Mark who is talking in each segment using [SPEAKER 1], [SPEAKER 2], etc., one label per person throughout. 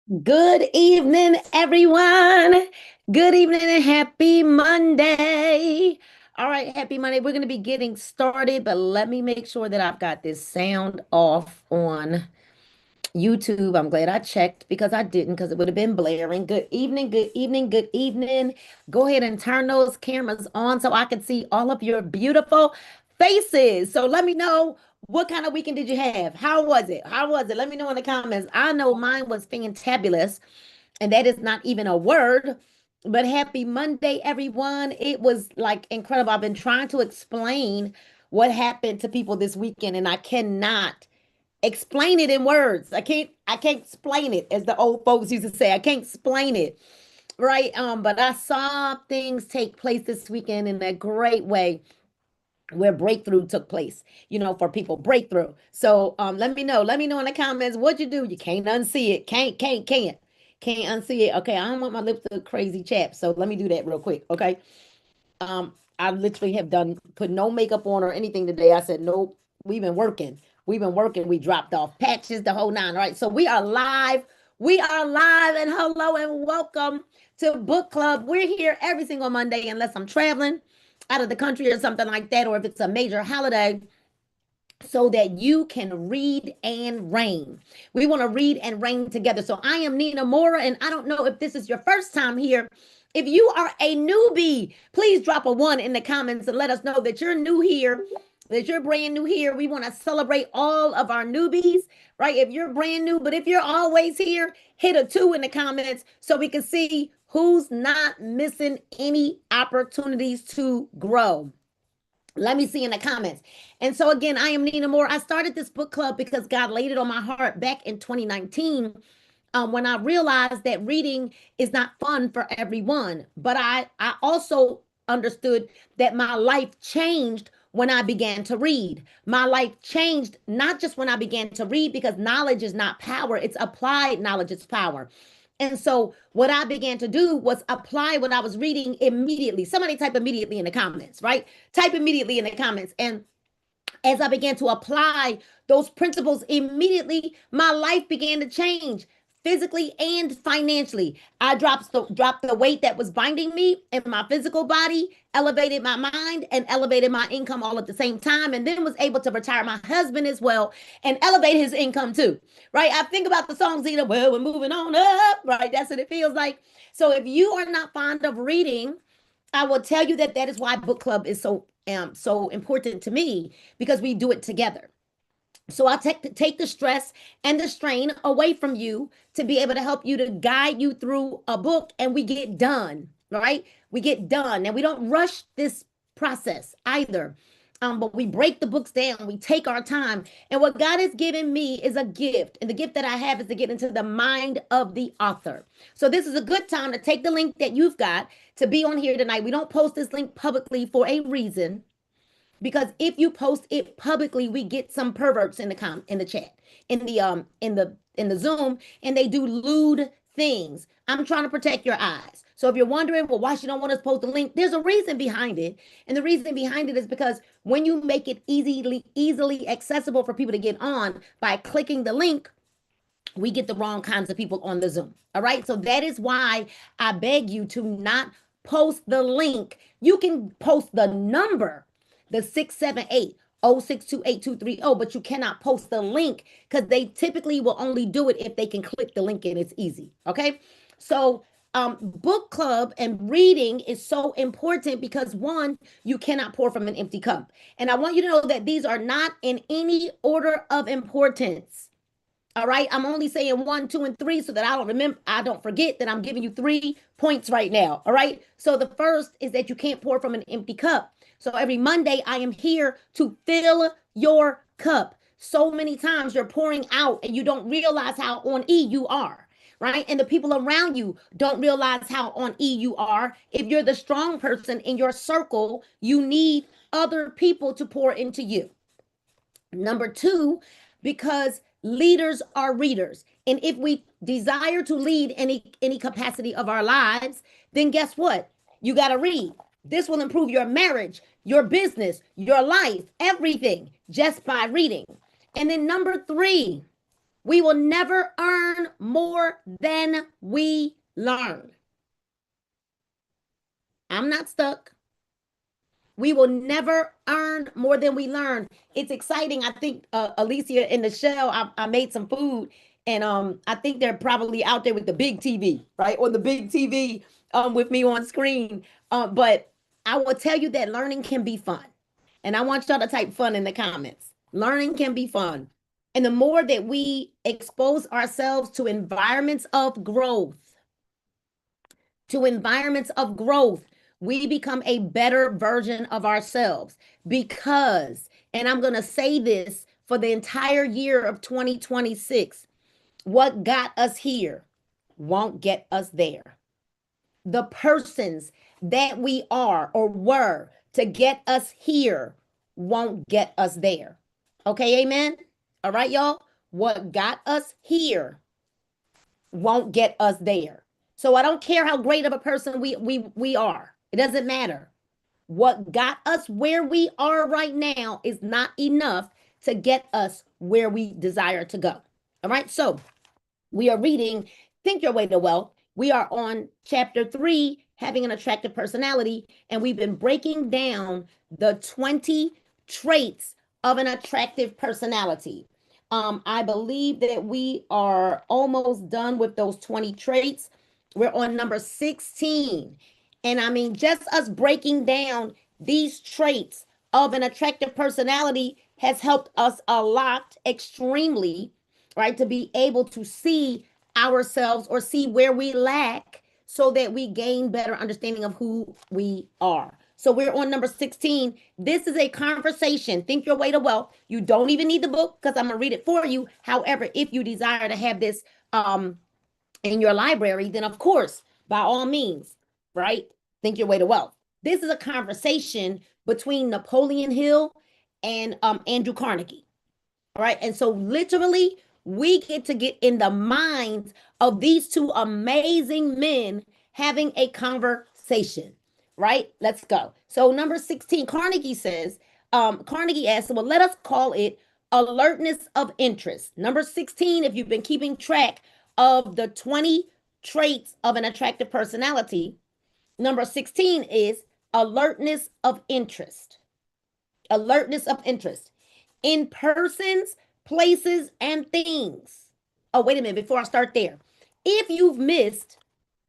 [SPEAKER 1] Good evening, everyone. Good evening and happy Monday. All right, happy Monday. We're going to be getting started, but let me make sure that I've got this sound off on YouTube. I'm glad I checked because I didn't, because it would have been blaring. Good evening, good evening, good evening. Go ahead and turn those cameras on so I can see all of your beautiful faces. So let me know, what kind of weekend did you have? How was it? How was it? Let me know in the comments. I know mine was fantabulous, and that is not even a word. But happy Monday, everyone. It was like incredible. I've been trying to explain what happened to people this weekend, and I cannot explain it in words. I can't explain it, as the old folks used to say. I can't explain it. Right. But I saw things take place this weekend in a great way where breakthrough took place, for people, breakthrough. So let me know. Let me know in the comments what you do. You can't unsee it. Can't unsee it. Okay, I don't want my lips to look crazy chap. So let me do that real quick. Okay. I literally have done put no makeup on or anything today. I said, nope, we've been working. We've been working. We dropped off patches, the whole nine. All right. So we are live. We are live, and hello and welcome to book club. We're here every single Monday, unless I'm traveling out of the country or something like that, or if it's a major holiday, so that you can read and reign. We want to read and reign together. So I am Nina Mora, and I don't know if this is your first time here. If you are a newbie, please drop a one in the comments and let us know that you're new here, that you're brand new here. We want to celebrate all of our newbies, right? If you're brand new, but if you're always here, hit a two in the comments so we can see who's not missing any opportunities to grow. Let me see in the comments. And so again, I am Nina Moore. I started this book club because God laid it on my heart back in 2019, when I realized that reading is not fun for everyone. But I also understood that my life changed when I began to read. My life changed not just when I began to read, because knowledge is not power, it's applied knowledge, it's power. And so what I began to do was apply what I was reading immediately. Somebody type immediately in the comments, right? Type immediately in the comments. And as I began to apply those principles immediately, my life began to change physically and financially. I dropped the weight that was binding me in my physical body, elevated my mind, and elevated my income all at the same time, and then was able to retire my husband as well and elevate his income too. Right? I think about the songs, well, we're moving on up, right? That's what it feels like. So if you are not fond of reading, I will tell you that that is why book club is so important to me, because we do it together. So I'll take the stress and the strain away from you to be able to help you, to guide you through a book, and we get done, right? We get done, and we don't rush this process either. But we break the books down, we take our time. And what God has given me is a gift. And the gift that I have is to get into the mind of the author. So this is a good time to take the link that you've got to be on here tonight. We don't post this link publicly for a reason, because if you post it publicly, we get some perverts in the chat, in the Zoom, and they do lewd things. I'm trying to protect your eyes. So if you're wondering, well, why she don't want us to post the link, there's a reason behind it. And the reason behind it is because when you make it easily accessible for people to get on by clicking the link, we get the wrong kinds of people on the Zoom. All right. So that is why I beg you to not post the link. You can post the number, the 678-0628230, but you cannot post the link, because they typically will only do it if they can click the link and it's easy. Okay. So book club and reading is so important because, one, you cannot pour from an empty cup. And I want you to know that these are not in any order of importance. All right. I'm only saying one, two, and three so that I don't forget that I'm giving you 3 points right now. All right. So the first is that you can't pour from an empty cup. So every Monday, I am here to fill your cup. So many times you're pouring out and you don't realize how on E you are. Right. And the people around you don't realize how on E you are. If you're the strong person in your circle, you need other people to pour into you. Number two, because leaders are readers. And if we desire to lead any capacity of our lives, then guess what? You got to read. This will improve your marriage, your business, your life, everything, just by reading. And then number three, We will never earn more than we learn. I'm not stuck. We will never earn more than we learn. It's exciting. I think Alicia in the show, I made some food, and I think they're probably out there with the big TV, right? On the big TV with me on screen. But I will tell you that learning can be fun. And I want y'all to type fun in the comments. Learning can be fun. And the more that we expose ourselves to environments of growth, we become a better version of ourselves because, and I'm going to say this for the entire year of 2026, what got us here won't get us there. The persons that we are or were to get us here won't get us there. Okay, amen? All right, y'all? What got us here won't get us there. So I don't care how great of a person we are. It doesn't matter. What got us where we are right now is not enough to get us where we desire to go. All right? So we are reading Think Your Way to Wealth. We are on chapter 3, having an attractive personality, and we've been breaking down the 20 traits of an attractive personality. I believe that we are almost done with those 20 traits. We're on number 16. And I mean, just us breaking down these traits of an attractive personality has helped us a lot, extremely, right, to be able to see ourselves or see where we lack so that we gain better understanding of who we are. So we're on number 16. This is a conversation. Think Your Way to Wealth. You don't even need the book because I'm going to read it for you. However, if you desire to have this in your library, then of course, by all means, right? Think Your Way to Wealth. This is a conversation between Napoleon Hill and Andrew Carnegie. All right. And so literally, we get to get in the minds of these two amazing men having a conversation. Right? Let's go. So number 16, Carnegie says, Carnegie asks, well, let us call it alertness of interest. Number 16, if you've been keeping track of the 20 traits of an attractive personality, number 16 is alertness of interest. Alertness of interest in persons, places, and things. Oh, wait a minute. Before I start there, if you've missed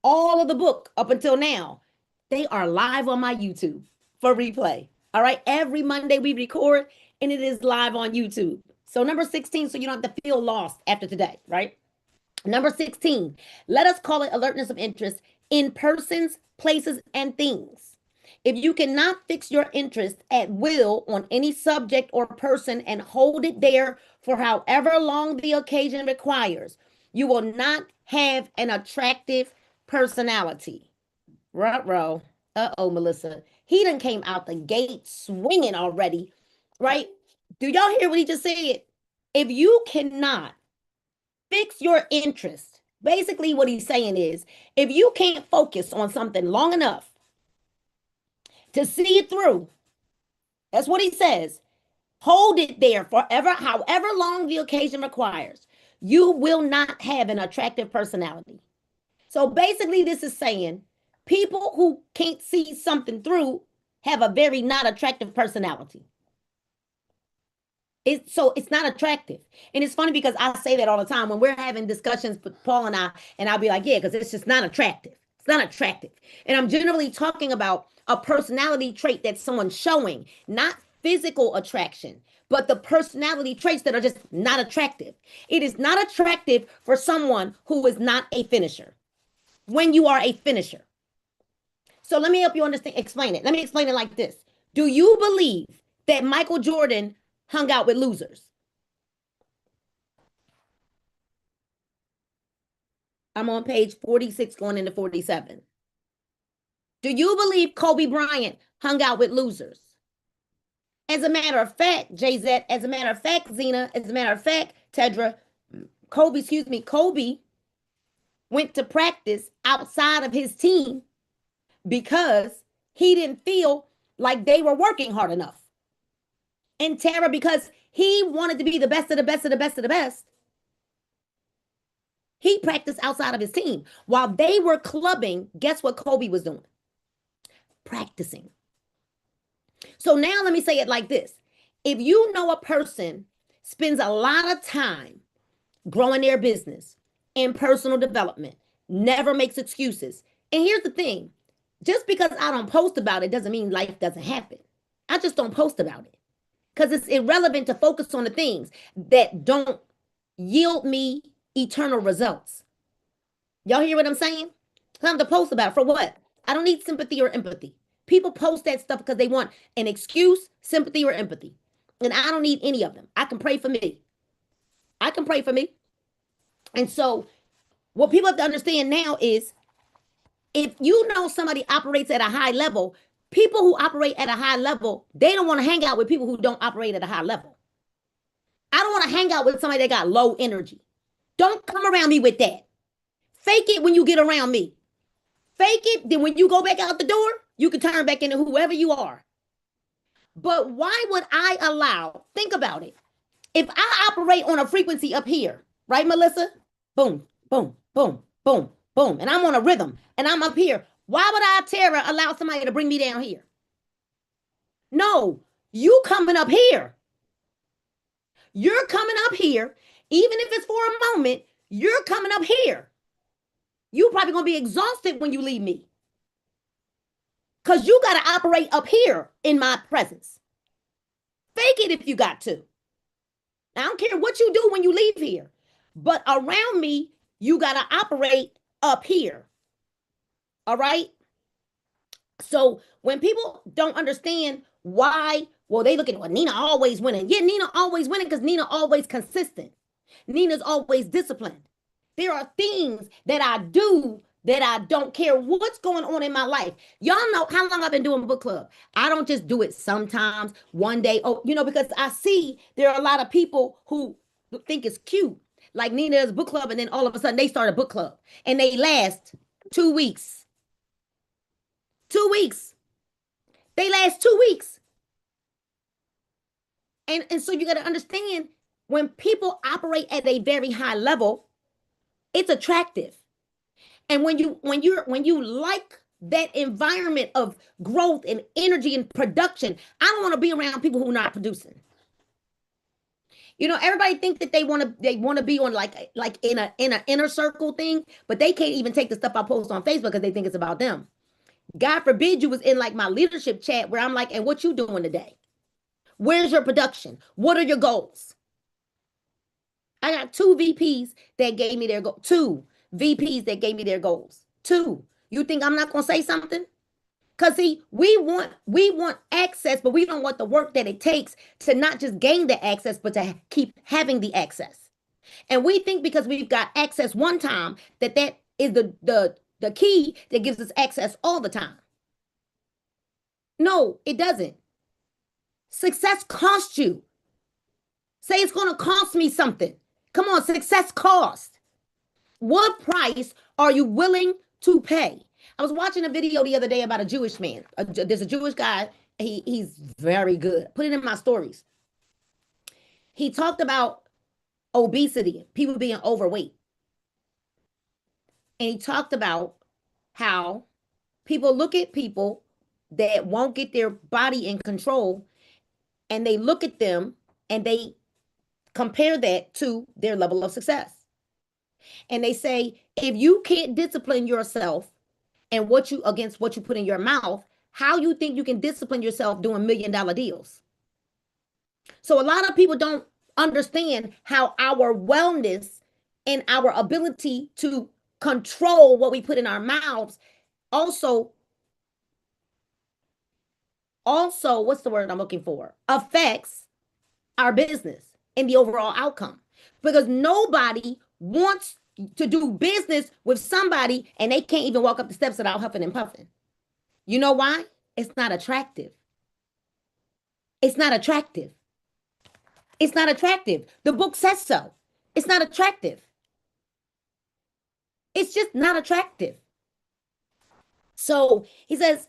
[SPEAKER 1] all of the book up until now, they are live on my YouTube for replay. All right. Every Monday we record and it is live on YouTube. So number 16, so you don't have to feel lost after today, right? Number 16, let us call it alertness of interest in persons, places, and things. If you cannot fix your interest at will on any subject or person and hold it there for however long the occasion requires, you will not have an attractive personality. Ruh-roh. Uh-oh, Melissa. He done came out the gate swinging already, right? Do y'all hear what he just said? If you cannot fix your interest, basically what he's saying is, if you can't focus on something long enough to see it through, that's what he says, hold it there forever, however long the occasion requires, you will not have an attractive personality. So basically this is saying, people who can't see something through have a very not attractive personality. So it's not attractive. And it's funny because I say that all the time when we're having discussions with Paul and I'll be like, yeah, because it's just not attractive. It's not attractive. And I'm generally talking about a personality trait that someone's showing, not physical attraction, but the personality traits that are just not attractive. It is not attractive for someone who is not a finisher. When you are a finisher. So let me help you understand, explain it. Let me explain it like this. Do you believe that Michael Jordan hung out with losers? I'm on page 46 going into 47. Do you believe Kobe Bryant hung out with losers? As a matter of fact, JZ, as a matter of fact, Zena, as a matter of fact, Tedra, Kobe went to practice outside of his team because he didn't feel like they were working hard enough. And Tara, because he wanted to be the best of the best of the best of the best, He practiced outside of his team. While they were clubbing, guess what Kobe was doing? Practicing. So now let me say it like this. If you know a person spends a lot of time growing their business and personal development, never makes excuses. And here's the thing, just because I don't post about it doesn't mean life doesn't happen. I just don't post about it because it's irrelevant to focus on the things that don't yield me eternal results. Y'all hear what I'm saying? Something to post about for what? I don't need sympathy or empathy. People post that stuff because they want an excuse, sympathy, or empathy. And I don't need any of them. I can pray for me. I can pray for me. And so what people have to understand now is if you know somebody operates at a high level, people who operate at a high level, they don't want to hang out with people who don't operate at a high level. I don't want to hang out with somebody that got low energy. Don't come around me with that. Fake it when you get around me. Fake it, then when you go back out the door, you can turn back into whoever you are. But why would I allow, think about it. If I operate on a frequency up here, right, Melissa? Boom, boom, boom, boom, boom. And I'm on a rhythm and I'm up here. Why would I, Tara, allow somebody to bring me down here? No, you coming up here. You're coming up here. Even if it's for a moment, you're coming up here. You're probably going to be exhausted when you leave me. Because you got to operate up here in my presence. Fake it if you got to. I don't care what you do when you leave here. But around me, you got to operate up here. All right? So when people don't understand why, well, they look at, well, Nina always winning. Yeah, Nina always winning because Nina always consistent. Nina's always disciplined. There are things that I do that I don't care what's going on in my life. Y'all know how long I've been doing book club. I don't just do it sometimes, one day. Oh, because I see there are a lot of people who think it's cute. Like Nina does book club, and then all of a sudden they start a book club. And they last 2 weeks. 2 weeks. They last 2 weeks. And so you got to understand, when people operate at a very high level, it's attractive. And when you like that environment of growth and energy and production, I don't want to be around people who are not producing. Everybody think that they want to be on like in an inner circle thing, but they can't even take the stuff I post on Facebook because they think it's about them. God forbid you was in like my leadership chat where I'm like, and what you doing today? Where's your production? What are your goals? I got 2 VPs that gave me their goal. 2 VPs that gave me their goals. 2. You think I'm not going to say something? Because see, we want access, but we don't want the work that it takes to not just gain the access, but to keep having the access. And we think because we've got access one time, that is the key that gives us access all the time. No, it doesn't. Success costs you. Say it's going to cost me something. Come on, success cost. What price are you willing to pay? I was watching a video the other day about a Jewish man. There's a Jewish guy. He's very good. Put it in my stories. He talked about obesity, people being overweight. And he talked about how people look at people that won't get their body in control, and they look at them and they compare that to their level of success. And they say, if you can't discipline yourself and against what you put in your mouth, how you think you can discipline yourself doing $1 million deals? So a lot of people don't understand how our wellness and our ability to control what we put in our mouths also, what's the word I'm looking for? Affects our business and the overall outcome. Because nobody wants to do business with somebody and they can't even walk up the steps without huffing and puffing. You know why? It's not attractive. It's not attractive. It's not attractive. The book says so. It's not attractive. It's just not attractive. So he says,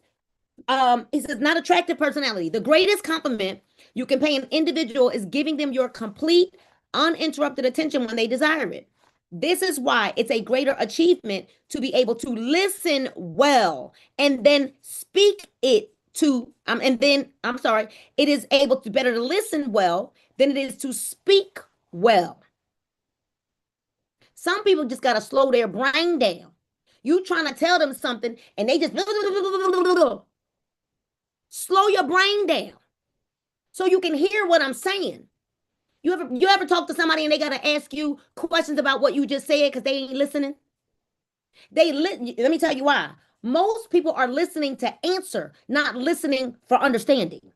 [SPEAKER 1] not attractive personality. The greatest compliment you can pay an individual is giving them your complete, uninterrupted attention when they desire it. This is why it's a greater achievement to be able to listen well and then speak it to, I'm sorry, it is able to better to listen well than it is to speak well. Some people just got to slow their brain down. You trying to tell them something and they just slow your brain down so you can hear what I'm saying. You ever talk to somebody and they got to ask you questions about what you just said because they ain't listening? Let me tell you why. Most people are listening to answer, not listening for understanding.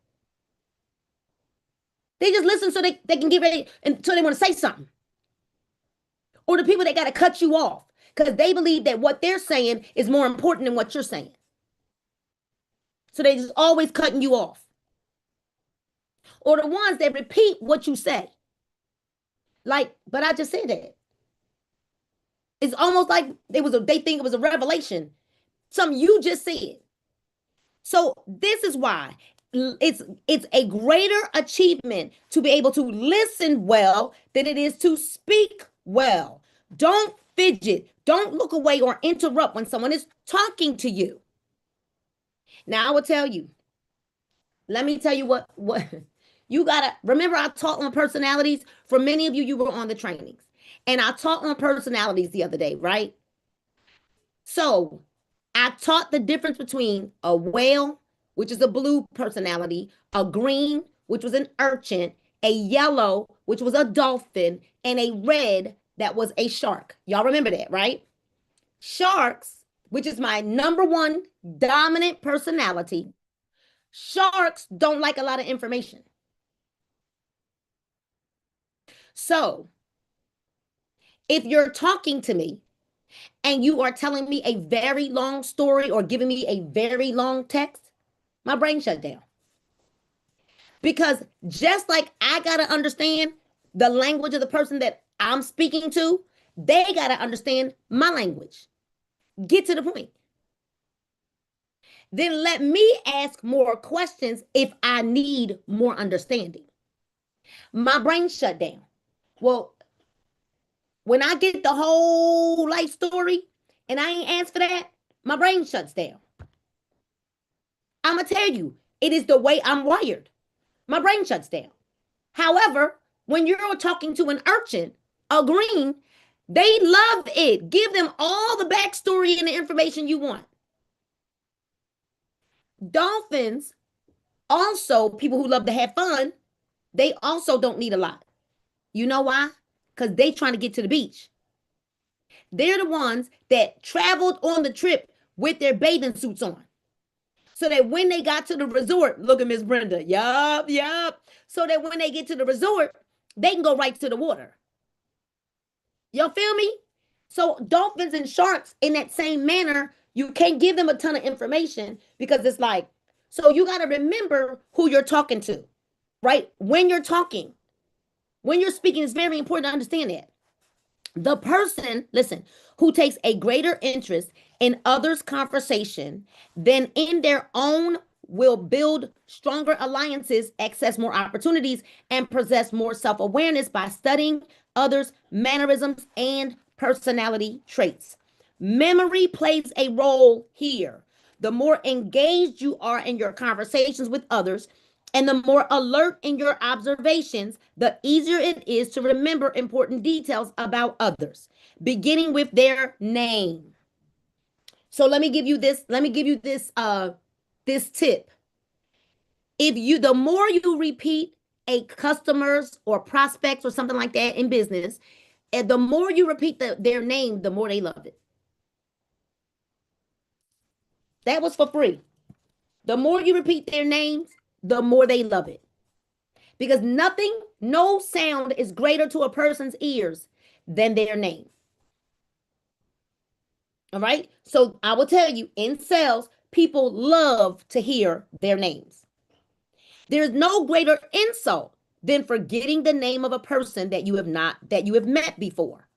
[SPEAKER 1] They just listen so they can get ready until they want to say something. Or the people that got to cut you off because they believe that what they're saying is more important than what you're saying. So they just always cutting you off. Or the ones that repeat what you say. Like, but I just said that. It's almost like they think it was a revelation. Something you just said. So this is why it's a greater achievement to be able to listen well than it is to speak well. Don't fidget. Don't look away or interrupt when someone is talking to you. Now I will tell you. Let me tell you what you gotta remember. I taught on personalities. For many of you, you were on the trainings, and I taught on personalities the other day, right? So I taught the difference between a whale, which is a blue personality, a green, which was an urchin, a yellow, which was a dolphin, and a red that was a shark. Y'all remember that, right? Sharks, which is my number one dominant personality, sharks don't like a lot of information. So if you're talking to me and you are telling me a very long story or giving me a very long text, my brain shut down. Because just like I got to understand the language of the person that I'm speaking to, they got to understand my language. Get to the point. Then let me ask more questions if I need more understanding. My brain shut down. Well, when I get the whole life story and I ain't asked for that, my brain shuts down. I'm going to tell you, it is the way I'm wired. My brain shuts down. However, when you're talking to an urchin, a green, they love it. Give them all the backstory and the information you want. Dolphins, also people who love to have fun, they also don't need a lot. You know why? Because they trying to get to the beach. They're the ones that traveled on the trip with their bathing suits on. So that when they got to the resort, look at Miss Brenda. Yup. So that when they get to the resort, they can go right to the water. Y'all feel me? So dolphins and sharks in that same manner, you can't give them a ton of information because it's like, so you got to remember who you're talking to, right? When you're talking, when you're speaking, it's very important to understand that. The person, listen, who takes a greater interest in others' conversation than in their own will build stronger alliances, access more opportunities, and possess more self-awareness by studying others' mannerisms and personality traits. Memory plays a role here. The more engaged you are in your conversations with others, and the more alert in your observations, the easier it is to remember important details about others, beginning with their name. So let me give you this this tip. The more you repeat a customers or prospects or something like that in business, and the more you repeat their name, the more they love it. That was for free. The more you repeat their names, the more they love it. Because nothing, no sound is greater to a person's ears than their name. All right. So I will tell you, in sales, people love to hear their names. There's no greater insult than forgetting the name of a person that you have met before.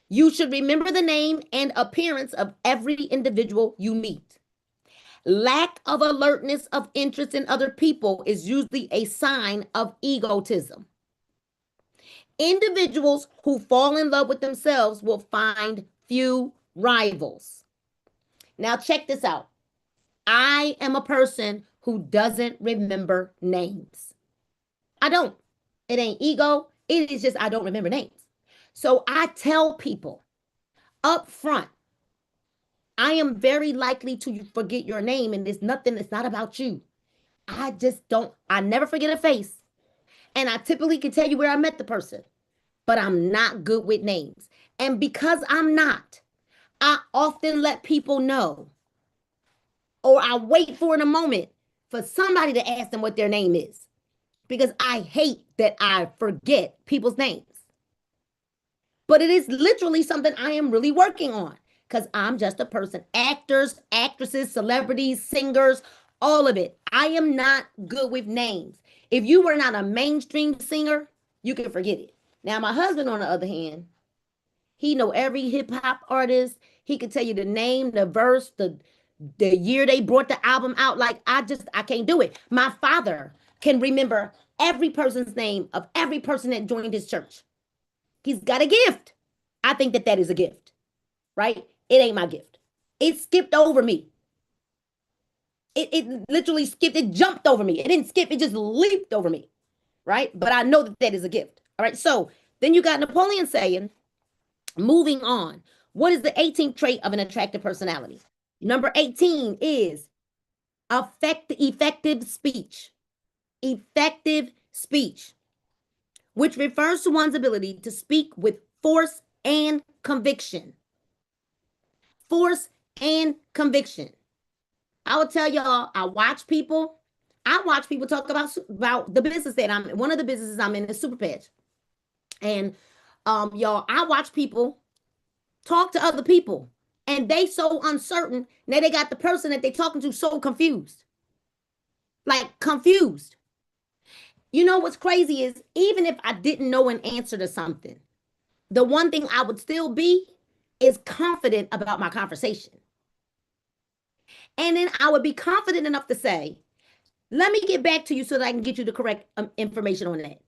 [SPEAKER 1] You should remember the name and appearance of every individual you meet. Lack of alertness of interest in other people is usually a sign of egotism. Individuals who fall in love with themselves will find few rivals. Now, check this out. I am a person who doesn't remember names. I don't. It ain't ego. It is just I don't remember names. So I tell people up front, I am very likely to forget your name, and there's nothing, it's not about you. I just don't, I never forget a face. And I typically can tell you where I met the person, but I'm not good with names. And because I'm not, I often let people know, or I wait for in a moment for somebody to ask them what their name is, because I hate that I forget people's names. But it is literally something I am really working on, because I'm just a person. Actors, actresses, celebrities, singers, all of it. I am not good with names. If you were not a mainstream singer, you can forget it. Now, my husband, on the other hand, he know every hip hop artist. He could tell you the name, the verse, the year they brought the album out. Like, I can't do it. My father can remember every person's name of every person that joined his church. He's got a gift. I think that that is a gift, right? It ain't my gift. It skipped over me. It literally skipped. It jumped over me. It didn't skip. It just leaped over me, right? But I know that that is a gift. All right. So then you got Napoleon saying, moving on, what is the 18th trait of an attractive personality? Number 18 is effective speech. Effective speech, which refers to one's ability to speak with force and conviction. Force and conviction. I will tell y'all, I watch people talk about the business that I'm in. One of the businesses I'm in is Super Patch. And y'all, I watch people talk to other people, and they so uncertain. Now they got the person that they talking to so confused. Like, confused. You know what's crazy is, even if I didn't know an answer to something, the one thing I would still be is confident about my conversation. And then I would be confident enough to say, let me get back to you so that I can get you the correct information on that.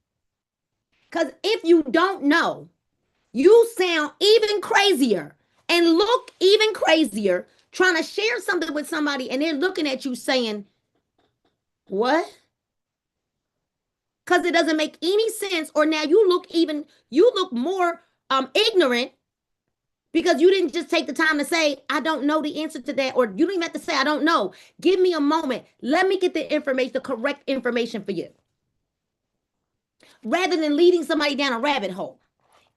[SPEAKER 1] Because if you don't know, you sound even crazier and look even crazier trying to share something with somebody, and they're looking at you saying, what? Because it doesn't make any sense. Or now you look more ignorant, because you didn't just take the time to say, I don't know the answer to that. Or you don't even have to say, I don't know. Give me a moment. Let me get the information, the correct information for you, rather than leading somebody down a rabbit hole.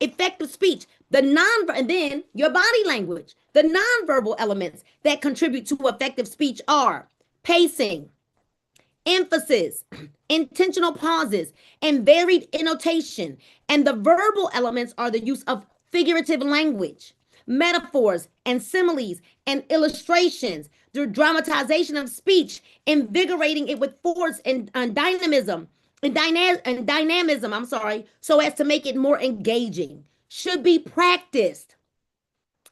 [SPEAKER 1] Effective speech, and then your body language. The nonverbal elements that contribute to effective speech are pacing, emphasis, intentional pauses, and varied intonation. And the verbal elements are the use of figurative language, metaphors, and similes, and illustrations, the dramatization of speech, invigorating it with force and dynamism, so as to make it more engaging. Should be practiced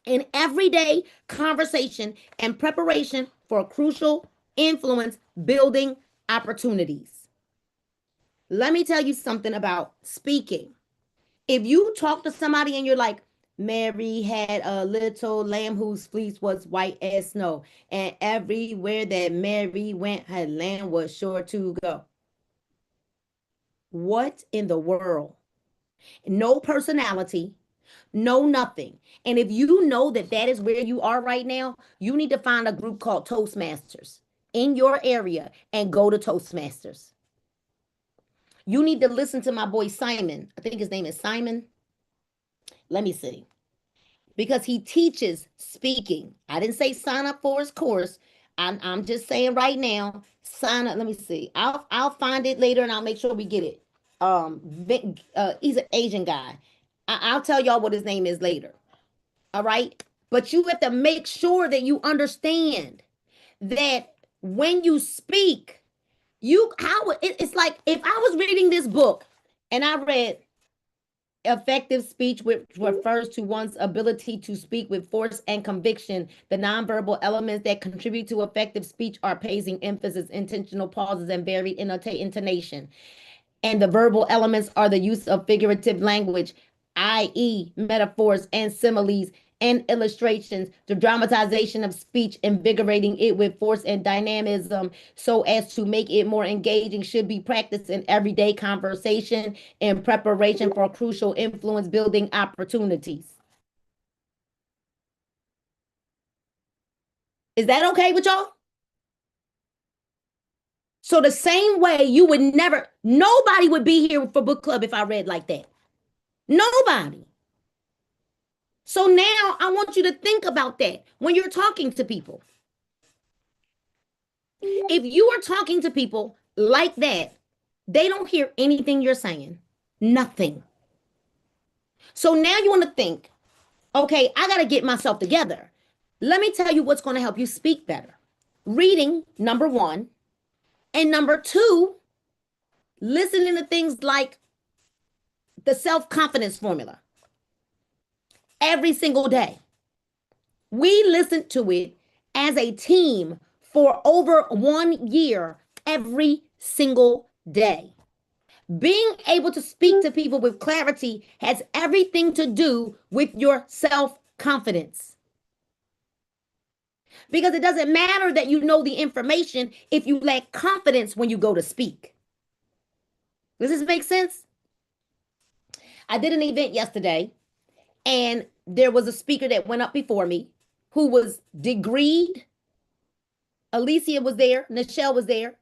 [SPEAKER 1] in everyday conversation and preparation for crucial influence building opportunities. Let me tell you something about speaking. If you talk to somebody and you're like, Mary had a little lamb whose fleece was white as snow, and everywhere that Mary went, her lamb was sure to go. What in the world? No personality, no nothing. And if you know that that is where you are right now, you need to find a group called Toastmasters in your area and go to Toastmasters. You need to listen to my boy Simon. I think his name is Simon. Let me see. Because he teaches speaking. I didn't say sign up for his course. I'm just saying right now, sign up. Let me see. I'll find it later and I'll make sure we get it. He's an Asian guy. I'll tell y'all what his name is later. All right. But you have to make sure that you understand that when you speak, it's like if I was reading this book and I read effective speech, which refers to one's ability to speak with force and conviction. The nonverbal elements that contribute to effective speech are pacing, emphasis, intentional pauses, and varied intonation. And the verbal elements are the use of figurative language, i.e., metaphors and similes and illustrations, the dramatization of speech, invigorating it with force and dynamism so as to make it more engaging, should be practiced in everyday conversation in preparation for crucial influence building opportunities. Is that okay with y'all? So the same way you would never, nobody would be here for book club if I read like that. Nobody. So now I want you to think about that when you're talking to people. If you are talking to people like that, they don't hear anything you're saying. Nothing. So now you want to think, okay, I got to get myself together. Let me tell you what's going to help you speak better. Reading, number one. And number two, listening to things like the self-confidence formula every single day. We listened to it as a team for over 1 year, every single day. Being able to speak to people with clarity has everything to do with your self-confidence. Because it doesn't matter that you know the information if you lack confidence when you go to speak. Does this make sense? I did an event yesterday, and there was a speaker that went up before me who was degreed. Alicia was there, Nichelle was there.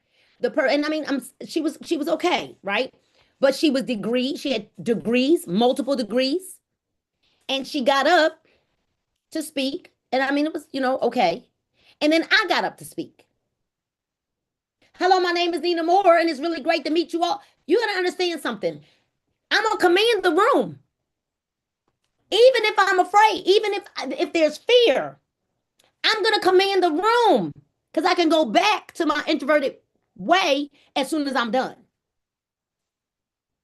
[SPEAKER 1] She was okay, right? But she was degreed. She had degrees, multiple degrees, and she got up to speak. And it was, okay. And then I got up to speak. Hello, my name is Nina Moore, and it's really great to meet you all. You got to understand something. I'm gonna command the room, even if I'm afraid, even if there's fear. I'm gonna command the room because I can go back to my introverted way as soon as I'm done.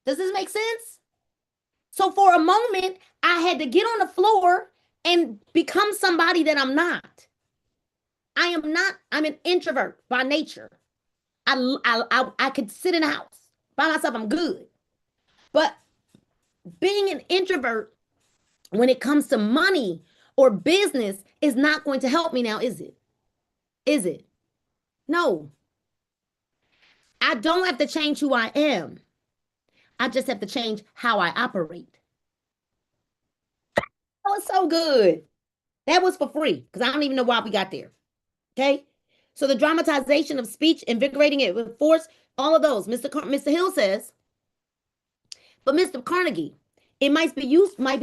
[SPEAKER 1] Does this make sense? So for a moment, I had to get on the floor and become somebody that I'm not. I'm an introvert by nature. I could sit in the house by myself. I'm good. But being an introvert when it comes to money or business is not going to help me now, is it? Is it? No. I don't have to change who I am. I just have to change how I operate. That was so good. That was for free because I don't even know why we got there. Okay? So the dramatization of speech, invigorating it with force, all of those. Mr. Hill says, but Mr. Carnegie, it might be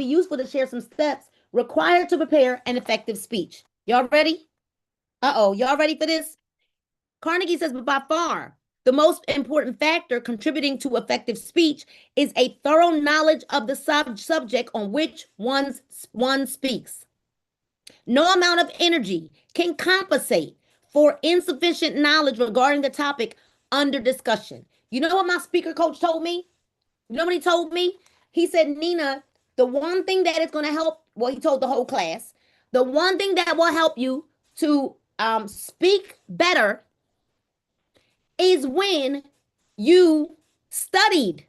[SPEAKER 1] useful to share some steps required to prepare an effective speech. Y'all ready? Y'all ready for this? Carnegie says, but by far, the most important factor contributing to effective speech is a thorough knowledge of the subject on which one speaks. No amount of energy can compensate for insufficient knowledge regarding the topic under discussion. You know what my speaker coach told me? You know what he told me? He said, Nina, the one thing that is going to help, well, he told the whole class, the one thing that will help you to speak better is when you studied.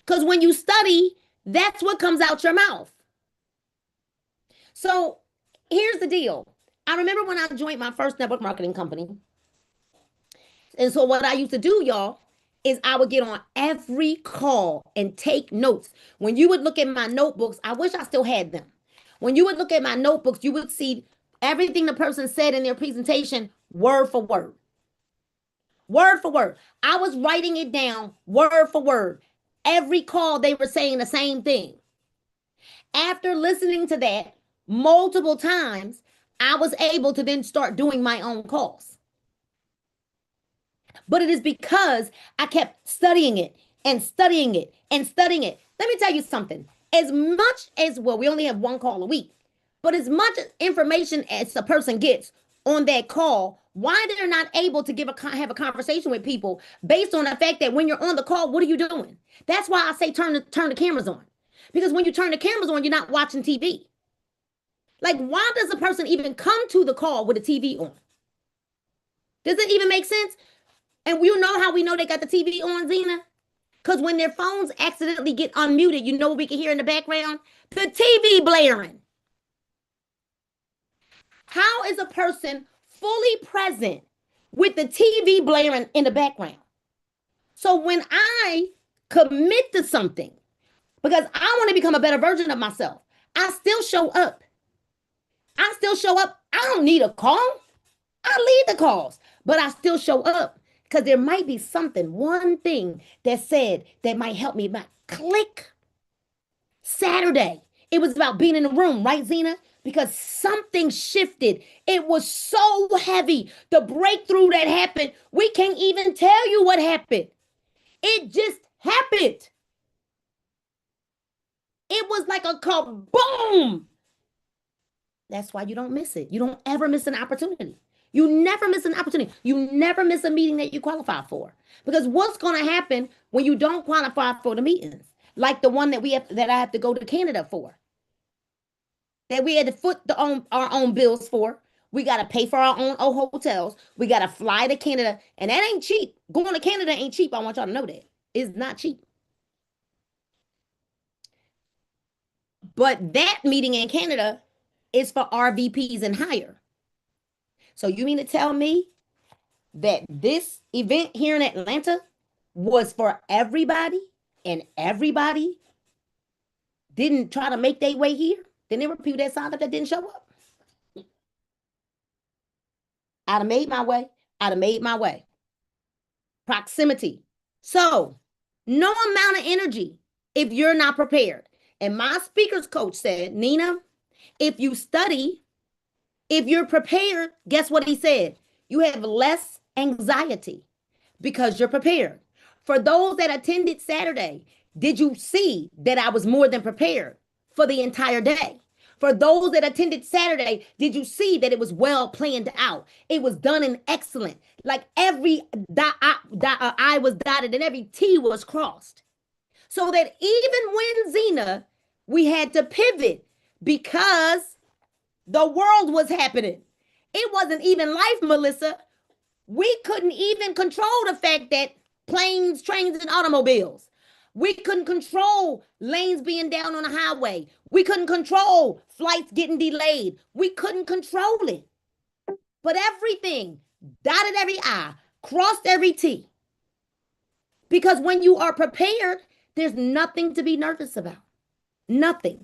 [SPEAKER 1] Because when you study, that's what comes out your mouth. So here's the deal. I remember when I joined my first network marketing company. And so what I used to do, y'all, is I would get on every call and take notes. When you would look at my notebooks, I wish I still had them. When you would look at my notebooks, you would see everything the person said in their presentation, word for word. Word for word. I was writing it down word for word. Every call, they were saying the same thing. After listening to that multiple times, I was able to then start doing my own calls. But it is because I kept studying it and studying it and studying it. Let me tell you something. As much as, well, we only have one call a week, but as much information as a person gets on that call, why they're not able to have a conversation with people based on the fact that when you're on the call, what are you doing? That's why I say turn the cameras on. Because when you turn the cameras on, you're not watching TV. Like, why does a person even come to the call with a TV on? Does it even make sense? And you know how we know they got the TV on, Zena? Because when their phones accidentally get unmuted, you know what we can hear in the background? The TV blaring. How is a person fully present with the TV blaring in the background? So when I commit to something, because I want to become a better version of myself, I still show up. I still show up. I don't need a call. I leave the calls, but I still show up because there might be something, one thing that said that might help me. But click. Saturday, it was about being in the room, right, Zena? Because something shifted. It was so heavy. The breakthrough that happened, we can't even tell you what happened. It just happened. It was like a kaboom. That's why you don't miss it. You don't ever miss an opportunity. You never miss an opportunity. You never miss a meeting that you qualify for. Because what's going to happen when you don't qualify for the meetings? Like the one that I have to go to Canada for. That we had to foot our own bills for. We got to pay for our own hotels. We got to fly to Canada. And that ain't cheap. Going to Canada ain't cheap. I want y'all to know that. It's not cheap. But that meeting in Canada is for RVPs and higher. So you mean to tell me that this event here in Atlanta was for everybody and everybody didn't try to make their way here? Then there were people that signed up that didn't show up. I'd have made my way. I'd have made my way. Proximity. So no amount of energy if you're not prepared. And my speakers coach said, Nina, if you study, if you're prepared, guess what he said? You have less anxiety because you're prepared. For those that attended Saturday, did you see that I was more than prepared for the entire day? For those that attended Saturday, did you see that it was well planned out? It was done in excellent. Like every I was dotted and every T was crossed. So that even when Zena, we had to pivot because the world was happening. It wasn't even life, Melissa. We couldn't even control the fact that planes, trains, and automobiles. We couldn't control lanes being down on the highway. We couldn't control flights getting delayed. We couldn't control it. But everything, dotted every I, crossed every T. Because when you are prepared, there's nothing to be nervous about. Nothing.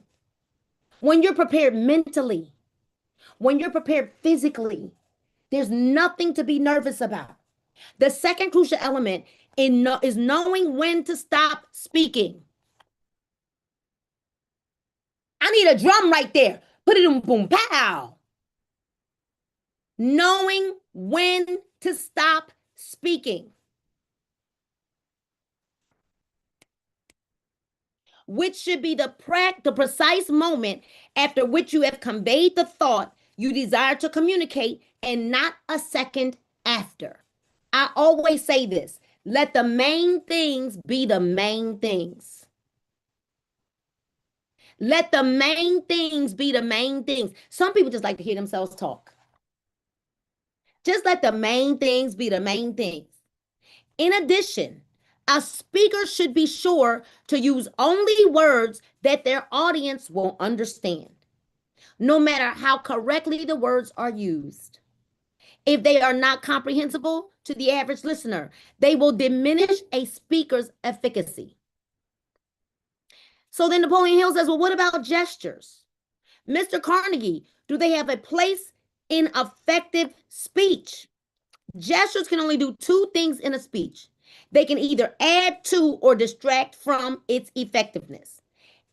[SPEAKER 1] When you're prepared mentally, when you're prepared physically, there's nothing to be nervous about. The second crucial element is knowing when to stop speaking. I need a drum right there. Put it in boom, pow. Knowing when to stop speaking. Which should be the precise moment after which you have conveyed the thought you desire to communicate and not a second after. I always say this, let the main things be the main things. Let the main things be the main things. Some people just like to hear themselves talk. Just let the main things be the main things. In addition, a speaker should be sure to use only words that their audience will understand, no matter how correctly the words are used. If they are not comprehensible to the average listener, they will diminish a speaker's efficacy. So then Napoleon Hill says, well, what about gestures? Mr. Carnegie, do they have a place in effective speech? Gestures can only do two things in a speech. They can either add to or distract from its effectiveness.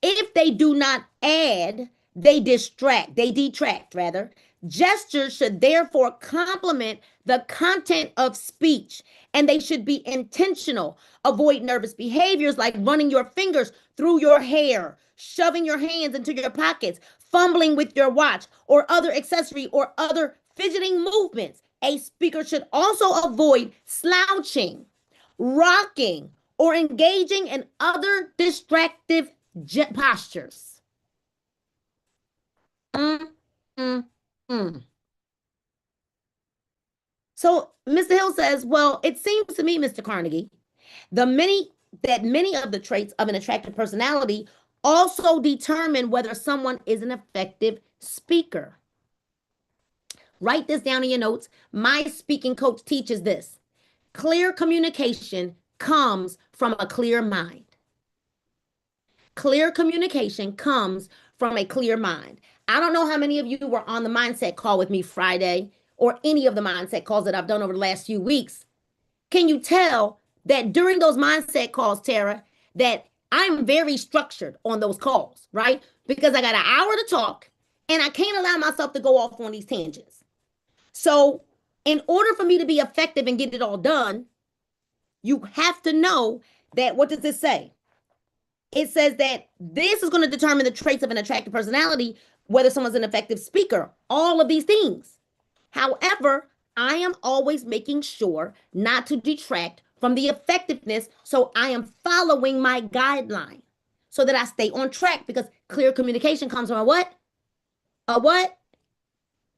[SPEAKER 1] If they do not add, they detract rather. Gestures should therefore complement the content of speech, and they should be intentional. Avoid nervous behaviors like running your fingers through your hair, shoving your hands into your pockets, fumbling with your watch or other accessory or other fidgeting movements. A speaker should also avoid slouching, rocking, or engaging in other distractive postures. Mm, mm, mm. So Mr. Hill says, well, it seems to me, Mr. Carnegie, the many of the traits of an attractive personality also determine whether someone is an effective speaker. Write this down in your notes. My speaking coach teaches this. Clear communication comes from a clear mind. Clear communication comes from a clear mind. I don't know how many of you were on the mindset call with me Friday or any of the mindset calls that I've done over the last few weeks. Can you tell that during those mindset calls, Tara, that I'm very structured on those calls, right? Because I got an hour to talk and I can't allow myself to go off on these tangents. So, in order for me to be effective and get it all done, you have to know that, what does this say? It says that this is going to determine the traits of an attractive personality, whether someone's an effective speaker, all of these things. However, I am always making sure not to detract from the effectiveness. So I am following my guideline so that I stay on track, because clear communication comes from a what? A what?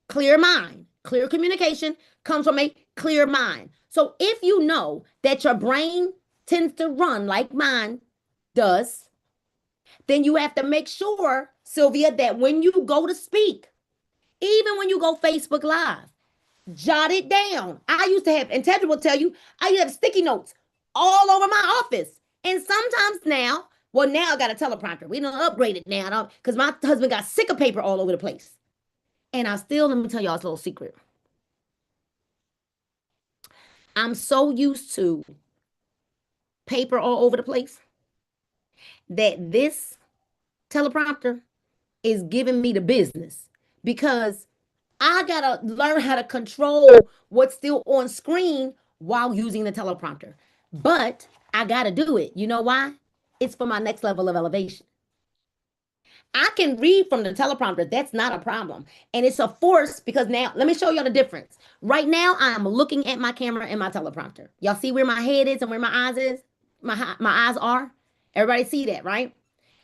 [SPEAKER 1] Clear mind. Clear communication comes from a clear mind. So if you know that your brain tends to run like mine does, then you have to make sure, Sylvia, that when you go to speak, even when you go Facebook Live, jot it down. I used to have, and Tedra will tell you, I used to have sticky notes all over my office. And sometimes now, well, now I got a teleprompter. We don't upgrade it now because my husband got sick of paper all over the place. And I still, let me tell y'all a little secret. I'm so used to paper all over the place that this teleprompter is giving me the business, because I gotta learn how to control what's still on screen while using the teleprompter. But I gotta do it. You know why? It's for my next level of elevation. I can read from the teleprompter. That's not a problem. And it's a force, because now, let me show y'all the difference. Right now, I'm looking at my camera and my teleprompter. Y'all see where my head is and where my eyes is? My eyes are? Everybody see that, right?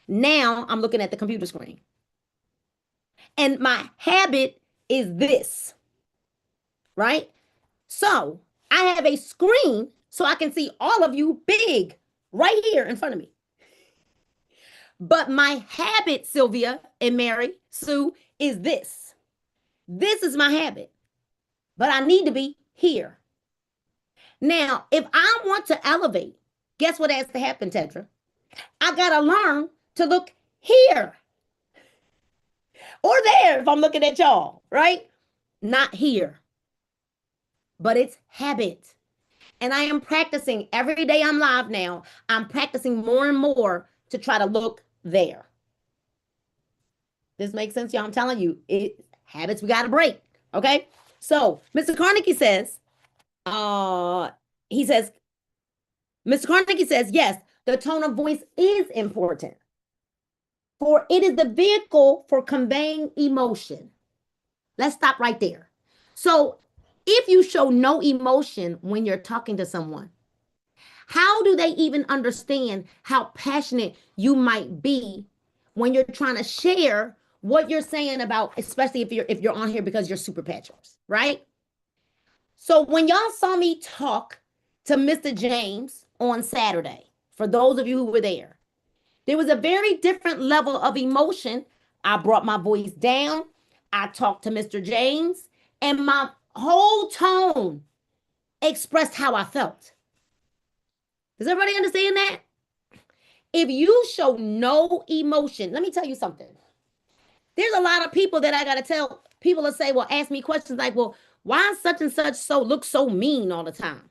[SPEAKER 1] Now, I'm looking at the computer screen. And my habit is this, right? So I have a screen so I can see all of you big right here in front of me. But my habit, Sylvia and Mary, Sue, is this. This is my habit. But I need to be here. Now, if I want to elevate, guess what has to happen, Tetra? I got to learn to look here or there if I'm looking at y'all, right? Not here. But it's habit. And I am practicing every day I'm live now. I'm practicing more and more to try to look there. This makes sense, y'all? I'm telling you, habits we got to break. Okay. So Mr. Carnegie says, Mr. Carnegie says, yes, the tone of voice is important, for it is the vehicle for conveying emotion. Let's stop right there. So if you show no emotion when you're talking to someone, how do they even understand how passionate you might be when you're trying to share what you're saying about, especially if you're on here because you're super passionate, right? So when y'all saw me talk to Mr. James on Saturday, for those of you who were there was a very different level of emotion. I brought my voice down. I talked to Mr. James, and my whole tone expressed how I felt. Does everybody understand that? If you show no emotion, let me tell you something. There's a lot of people that I got to tell. People will say, well, ask me questions like, well, why such and such look so mean all the time?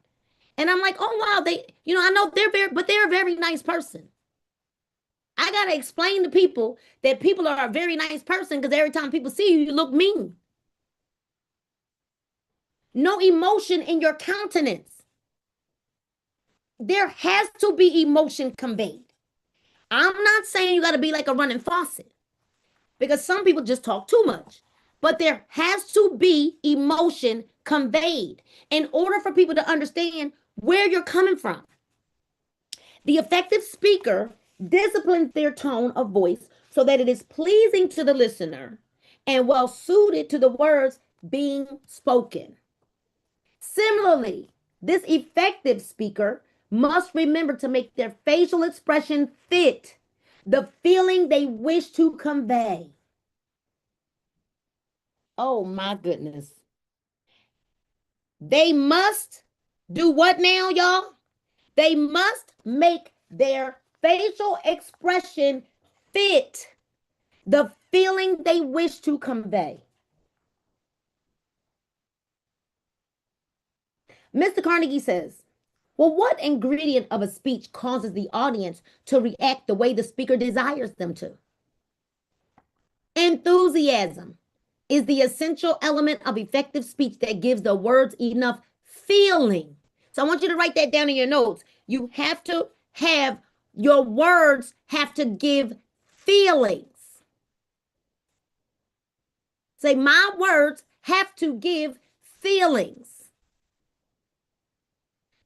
[SPEAKER 1] And I'm like, oh, wow, I know they're a very nice person. I got to explain to people that people are a very nice person, because every time people see you, you look mean. No emotion in your countenance. There has to be emotion conveyed. I'm not saying you got to be like a running faucet, because some people just talk too much. But there has to be emotion conveyed in order for people to understand where you're coming from. The effective speaker disciplines their tone of voice so that it is pleasing to the listener and well suited to the words being spoken. Similarly, this effective speaker must remember to make their facial expression fit the feeling they wish to convey. Oh my goodness. They must do what now, y'all? They must make their facial expression fit the feeling they wish to convey. Mr. Carnegie says, well, what ingredient of a speech causes the audience to react the way the speaker desires them to? Enthusiasm is the essential element of effective speech that gives the words enough feeling. So I want you to write that down in your notes. You have to have your words have to give feelings. Say, my words have to give feelings.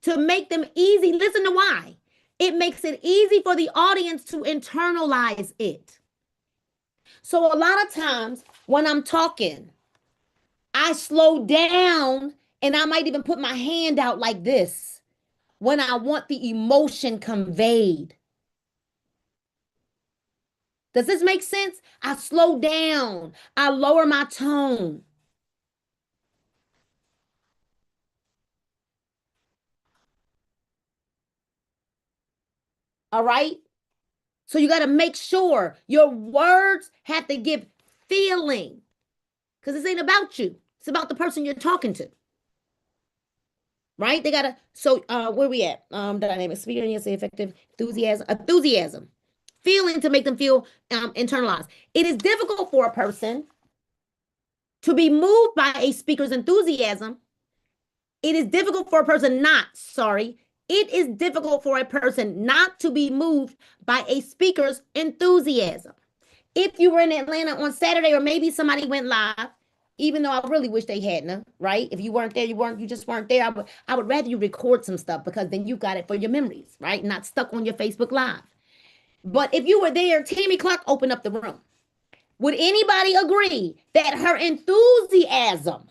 [SPEAKER 1] To make them easy, listen to why. It makes it easy for the audience to internalize it. So a lot of times when I'm talking, I slow down and I might even put my hand out like this when I want the emotion conveyed. Does this make sense? I slow down. I lower my tone. All right? So you got to make sure your words have to give feeling because this ain't about you. It's about the person you're talking to. Right? They got to, so where we at? Dynamic speaker, yes, effective, enthusiasm. Feeling to make them feel internalized. It is difficult for a person to be moved by a speaker's enthusiasm. It is difficult for a person it is difficult for a person not to be moved by a speaker's enthusiasm. If you were in Atlanta on Saturday, or maybe somebody went live, even though I really wish they hadn't, right? If you weren't there, you just weren't there. I would rather you record some stuff because then you got it for your memories, right? Not stuck on your Facebook Live. But if you were there, Tammy Clark opened up the room. Would anybody agree that her enthusiasm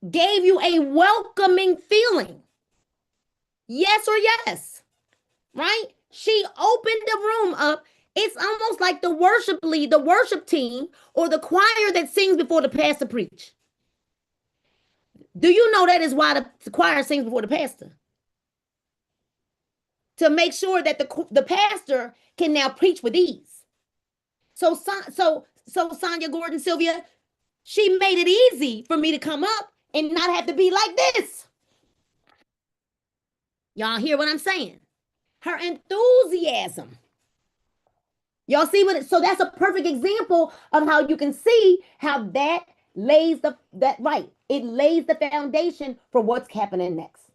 [SPEAKER 1] gave you a welcoming feeling? Yes or yes, right? She opened the room up. It's almost like the worship team, or the choir that sings before the pastor preach. Do you know that is why the choir sings before the pastor? To make sure that the pastor can now preach with ease. So Sonia Gordon Sylvia, she made it easy for me to come up and not have to be like this. Y'all hear what I'm saying? Her enthusiasm. Y'all see what so that's a perfect example of how you can see how that lays it lays the foundation for what's happening next.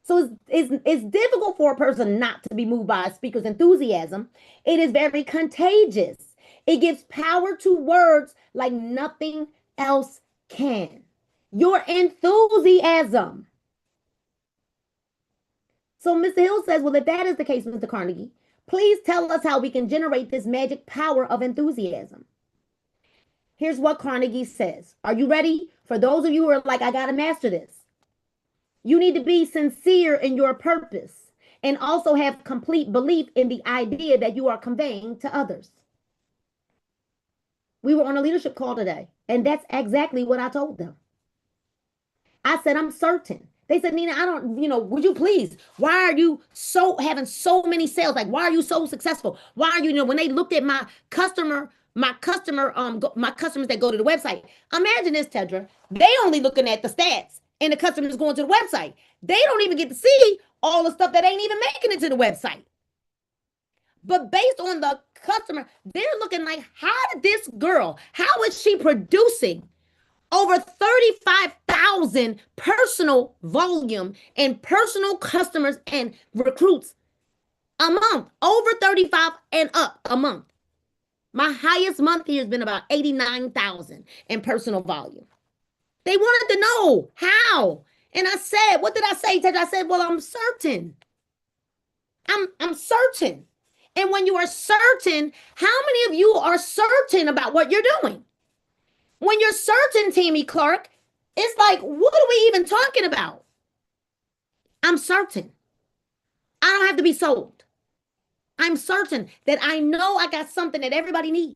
[SPEAKER 1] So it's difficult for a person not to be moved by a speaker's enthusiasm. It is very contagious. It gives power to words like nothing else can. Your enthusiasm. So Mr. Hill says, well, if that is the case, Mr. Carnegie, please tell us how we can generate this magic power of enthusiasm. Here's what Carnegie says. Are you ready? For those of you who are like, I got to master this. You need to be sincere in your purpose and also have complete belief in the idea that you are conveying to others. We were on a leadership call today, and that's exactly what I told them. I said, I'm certain. They said, Nina, I don't, would you please? Why are you having so many sales? Like, why are you so successful? Why are you, when they looked at my customers that go to the website. Imagine this, Tedra. They only looking at the stats and the customers going to the website. They don't even get to see all the stuff that ain't even making it to the website. But based on the customer, they're looking like, how is she producing over 35,000 personal volume and personal customers and recruits a month, over 35 and up a month. My highest month here has been about 89,000 in personal volume. They wanted to know how. And I said, what did I say, Ted? I said, well, I'm certain. I'm certain. And when you are certain, how many of you are certain about what you're doing? When you're certain, Tammy Clark, It's like, what are we even talking about? I'm certain. I don't have to be sold. I'm certain that I know I got something that everybody needs.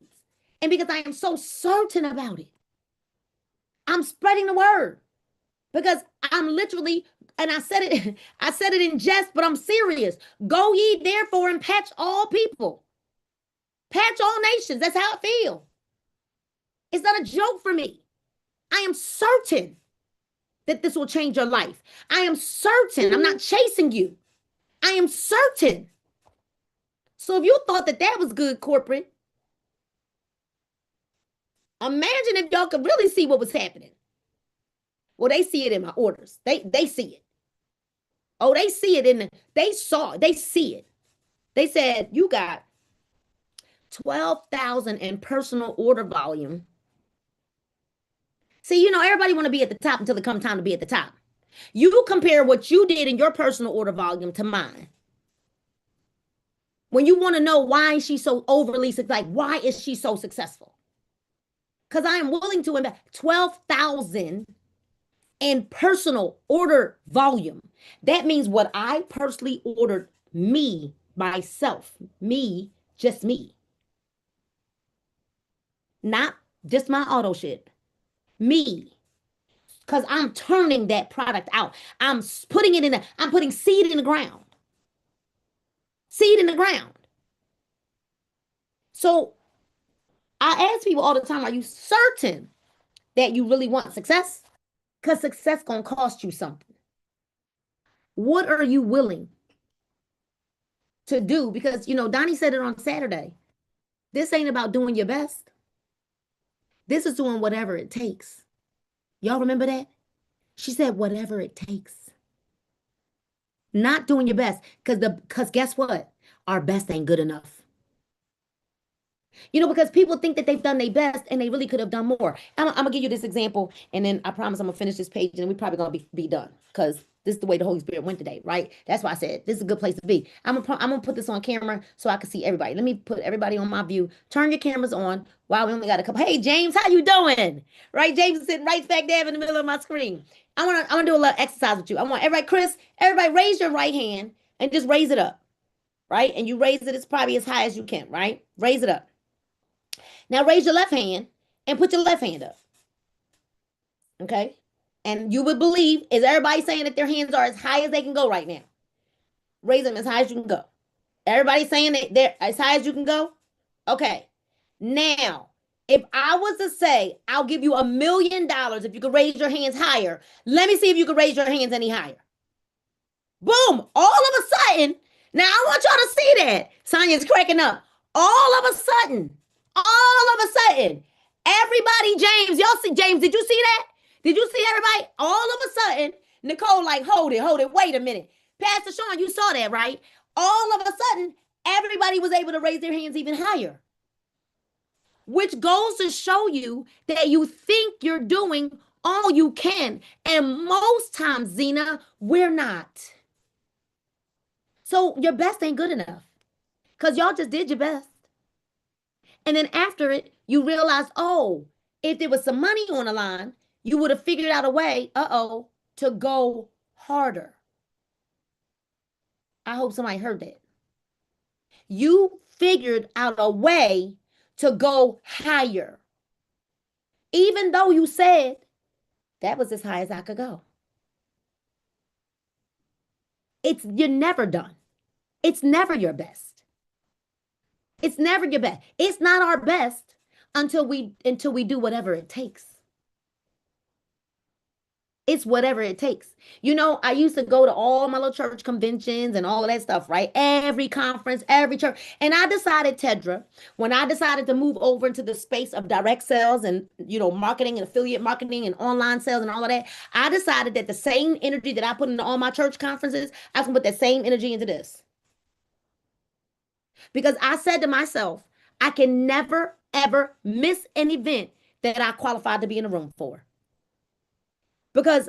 [SPEAKER 1] And because I am so certain about it, I'm spreading the word because I'm literally, and I said it, I said it in jest, but I'm serious. Go ye therefore and patch all people, patch all nations. That's how I feel. It's not a joke for me. I am certain that this will change your life. I am certain. I'm not chasing you. I am certain. So if you thought that that was good corporate, imagine if y'all could really see what was happening. Well, they see it in my orders. They see it. Oh, they see it in the, they saw it. They see it. They said you got 12,000 in personal order volume. See, everybody want to be at the top until it comes time to be at the top. You compare what you did in your personal order volume to mine. When you want to know why she's so overly, like, why is she so successful? Because I am willing to invest 12,000 in personal order volume. That means what I personally ordered, me, myself, me, just me. Not just my auto ship, me. Because I'm turning that product out. I'm putting it in I'm putting seed in the ground. Seed in the ground. So I ask people all the time, are you certain that you really want success? Because success gonna cost you something. What are you willing to do? Because Donnie said it on Saturday. This ain't about doing your best. This is doing whatever it takes. Y'all remember that? She said whatever it takes. Not doing your best. Because guess what? Our best ain't good enough. Because people think that they've done their best and they really could have done more. I'm gonna give you this example, and then I promise I'm gonna finish this page, and we're probably gonna be done because this is the way the Holy Spirit went today, right? That's why I said this is a good place to be. I'm gonna put this on camera so I can see everybody. Let me put everybody on my view. Turn your cameras on. Wow, we only got a couple. Hey James, how you doing? Right, James is sitting right back there in the middle of my screen. I wanna do a little exercise with you. I want everybody, Chris, everybody raise your right hand and just raise it up, right? And you raise it as probably as high as you can, right? Raise it up. Now raise your left hand and put your left hand up. Okay? And you would believe, is everybody saying that their hands are as high as they can go right now? Raise them as high as you can go. Everybody saying that they're as high as you can go? Okay. Now, if I was to say, I'll give you $1 million if you could raise your hands higher, let me see if you could raise your hands any higher. Boom! All of a sudden, now I want y'all to see that. Sonia's cracking up. All of a sudden, everybody, James, y'all see, James, did you see that? Did you see everybody? All of a sudden, Nicole, like, hold it, wait a minute. Pastor Sean, you saw that, right? All of a sudden, everybody was able to raise their hands even higher, which goes to show you that you think you're doing all you can. And most times, Zena, we're not. So your best ain't good enough because y'all just did your best. And then after it, you realize, oh, if there was some money on the line, you would have figured out a way, to go harder. I hope somebody heard that. You figured out a way to go higher. Even though you said that was as high as I could go. You're never done. It's never your best. It's never your best. It's not our best until we do whatever it takes. It's whatever it takes. I used to go to all my little church conventions and all of that stuff, right? Every conference, every church. And I decided, Tedra, when I decided to move over into the space of direct sales and, marketing and affiliate marketing and online sales and all of that, I decided that the same energy that I put into all my church conferences, I was going to put that same energy into this. Because I said to myself, I can never, ever miss an event that I qualified to be in a room for. Because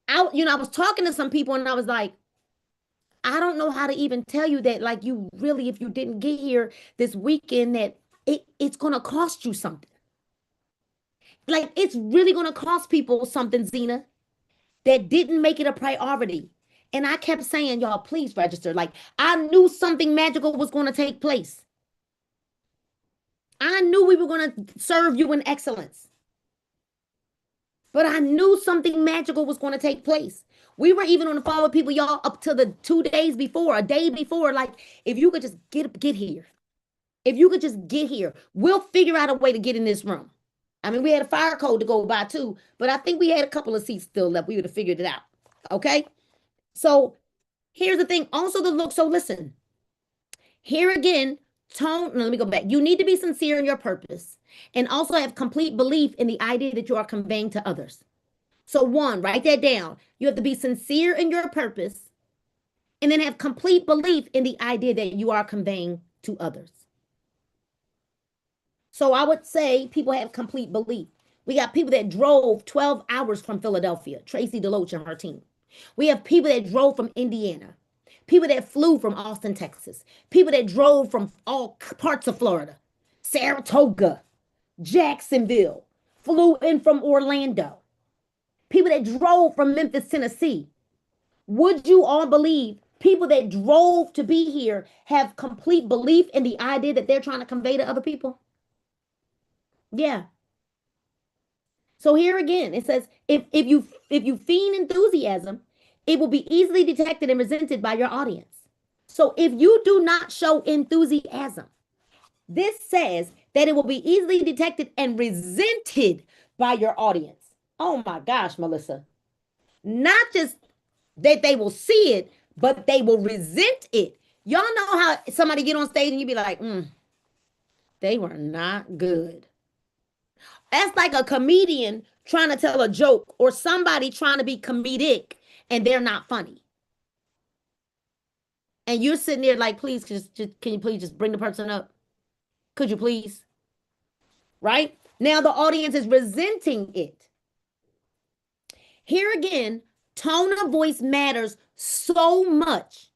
[SPEAKER 1] I was talking to some people and I was like, I don't know how to even tell you that, like, you really, if you didn't get here this weekend, that it's going to cost you something. like it's really going to cost people something, Zena, that didn't make it a priority. And I kept saying, y'all, please register. Like I knew something magical was going to take place. I knew we were going to serve you in excellence. But I knew something magical was going to take place. We were even on the phone with people, y'all, up to the 2 days before, a day before. Like, if you could just get here. If you could just get here, we'll figure out a way to get in this room. I mean, we had a fire code to go by too, but I think we had a couple of seats still left. We would have figured it out. Okay. So here's the thing. Also, the look. So listen, here again, tone. No, let me go back. You need to be sincere in your purpose and also have complete belief in the idea that you are conveying to others. So, one, write that down. You have to be sincere in your purpose and then have complete belief in the idea that you are conveying to others. So I would say people have complete belief. We got people that drove 12 hours from Philadelphia, Tracy Deloach and her team. We have people that drove from Indiana, people that flew from Austin, Texas, people that drove from all parts of Florida, Saratoga, Jacksonville, flew in from Orlando, people that drove from Memphis, Tennessee. Would you all believe people that drove to be here have complete belief in the idea that they're trying to convey to other people? Yeah. So here again, it says if you feign enthusiasm, it will be easily detected and resented by your audience. So if you do not show enthusiasm, this says that it will be easily detected and resented by your audience. Oh my gosh, Melissa. Not just that they will see it, but they will resent it. Y'all know how somebody get on stage and you be like, they were not good. That's like a comedian trying to tell a joke or somebody trying to be comedic and they're not funny. And you're sitting there like, please, just can you please just bring the person up? Could you please? Right? Now the audience is resenting it. Here again, tone of voice matters so much.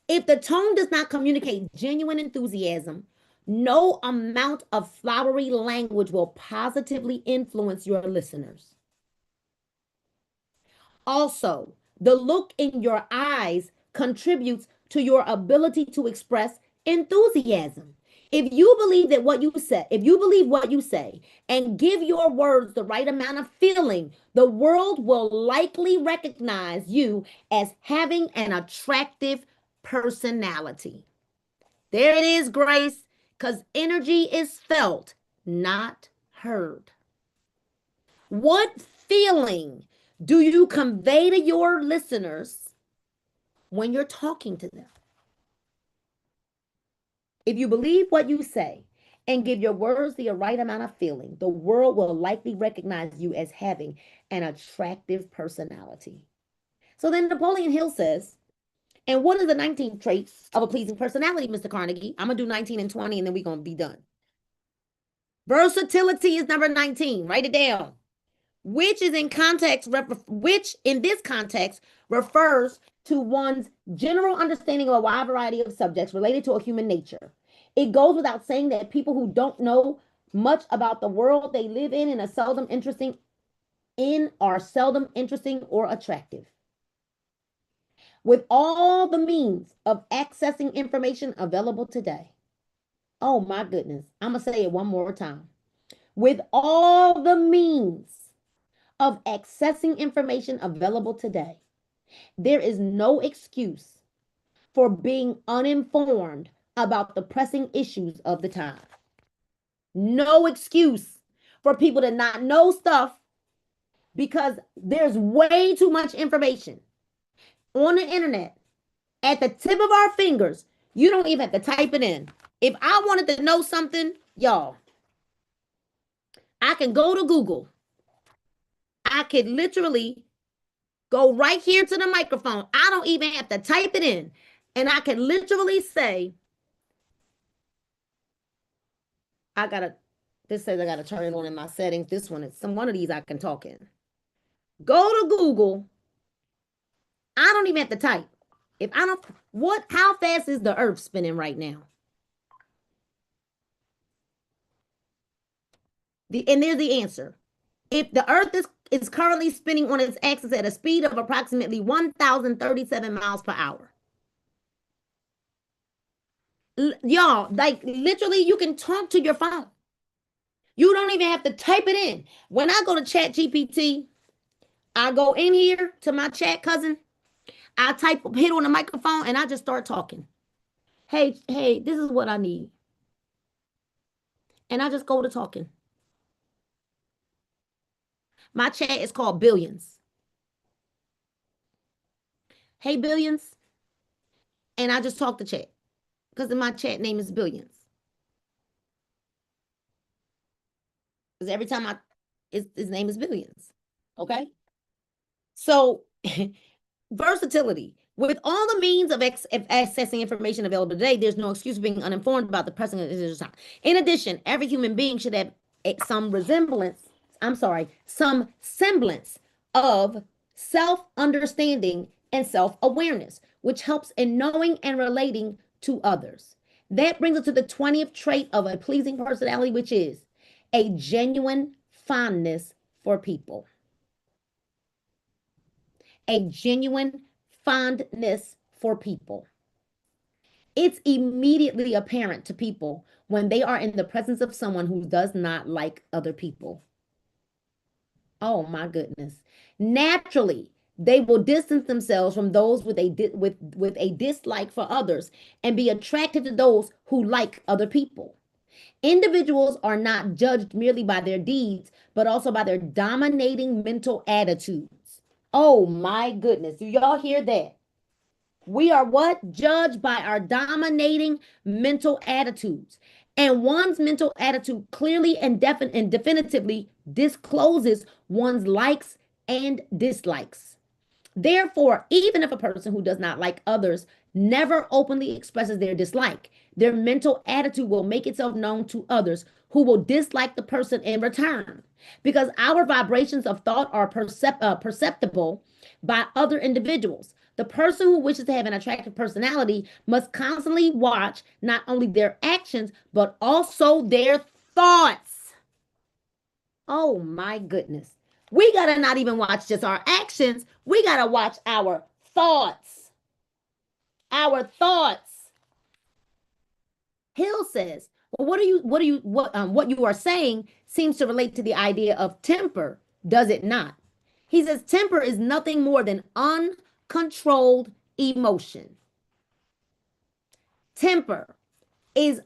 [SPEAKER 1] If the tone does not communicate genuine enthusiasm, no amount of flowery language will positively influence your listeners. Also, the look in your eyes contributes to your ability to express enthusiasm. If you believe that what you say, if you believe what you say and give your words the right amount of feeling, the world will likely recognize you as having an attractive personality. There it is, Grace, because energy is felt, not heard. What feeling do you convey to your listeners when you're talking to them? If you believe what you say and give your words the right amount of feeling, the world will likely recognize you as having an attractive personality. So then Napoleon Hill says, and what are the 19 traits of a pleasing personality, Mr. Carnegie? I'm going to do 19 and 20, and then we're going to be done. Versatility is number 19. Write it down. Which is in context, which in this context refers to one's general understanding of a wide variety of subjects related to a human nature. It goes without saying that people who don't know much about the world they live in are seldom interesting or attractive. With all the means of accessing information available today. Oh my goodness. I'm going to say it one more time. With all the means of accessing information available today, there is no excuse for being uninformed about the pressing issues of the time. No excuse for people to not know stuff because there's way too much information on the internet at the tip of our fingers. You don't even have to type it in. If I wanted to know something, y'all, I can go to Google. I could literally go right here to the microphone. I don't even have to type it in. And I can literally say, this says I gotta turn it on in my settings. This one is one of these I can talk in. Go to Google. I don't even have to type. If I don't, how fast is the earth spinning right now? And there's the answer. if the earth is currently spinning on its axis at a speed of approximately 1,037 miles per hour. Y'all, like literally, you can talk to your phone. You don't even have to type it in. When I go to Chat GPT, I go in here to my chat cousin. I hit on the microphone, and I just start talking. Hey, this is what I need. And I just go to talking. My chat is called Billions. Hey, Billions. And I just talk to chat because my chat name is Billions. Because every time his name is Billions. Okay. So versatility. With all the means of accessing information available today, there's no excuse for being uninformed about the pressing of the time. In addition, every human being should have some semblance of self-understanding and self-awareness, which helps in knowing and relating to others. That brings us to the 20th trait of a pleasing personality, which is a genuine fondness for people. A genuine fondness for people. It's immediately apparent to people when they are in the presence of someone who does not like other people. Oh my goodness. Naturally, they will distance themselves from those with a dislike for others and be attracted to those who like other people. Individuals are not judged merely by their deeds, but also by their dominating mental attitudes. Oh my goodness. Do y'all hear that? We are what? Judged by our dominating mental attitudes. And one's mental attitude clearly and definitively discloses one's likes and dislikes. Therefore, even if a person who does not like others never openly expresses their dislike, their mental attitude will make itself known to others who will dislike the person in return. Because our vibrations of thought are perceptible by other individuals. The person who wishes to have an attractive personality must constantly watch not only their actions, but also their thoughts. Oh my goodness. We got to not even watch just our actions. We got to watch our thoughts. Our thoughts. Hill says, well, what you are saying seems to relate to the idea of temper, does it not? He says temper is nothing more than uncontrolled emotion. Temper is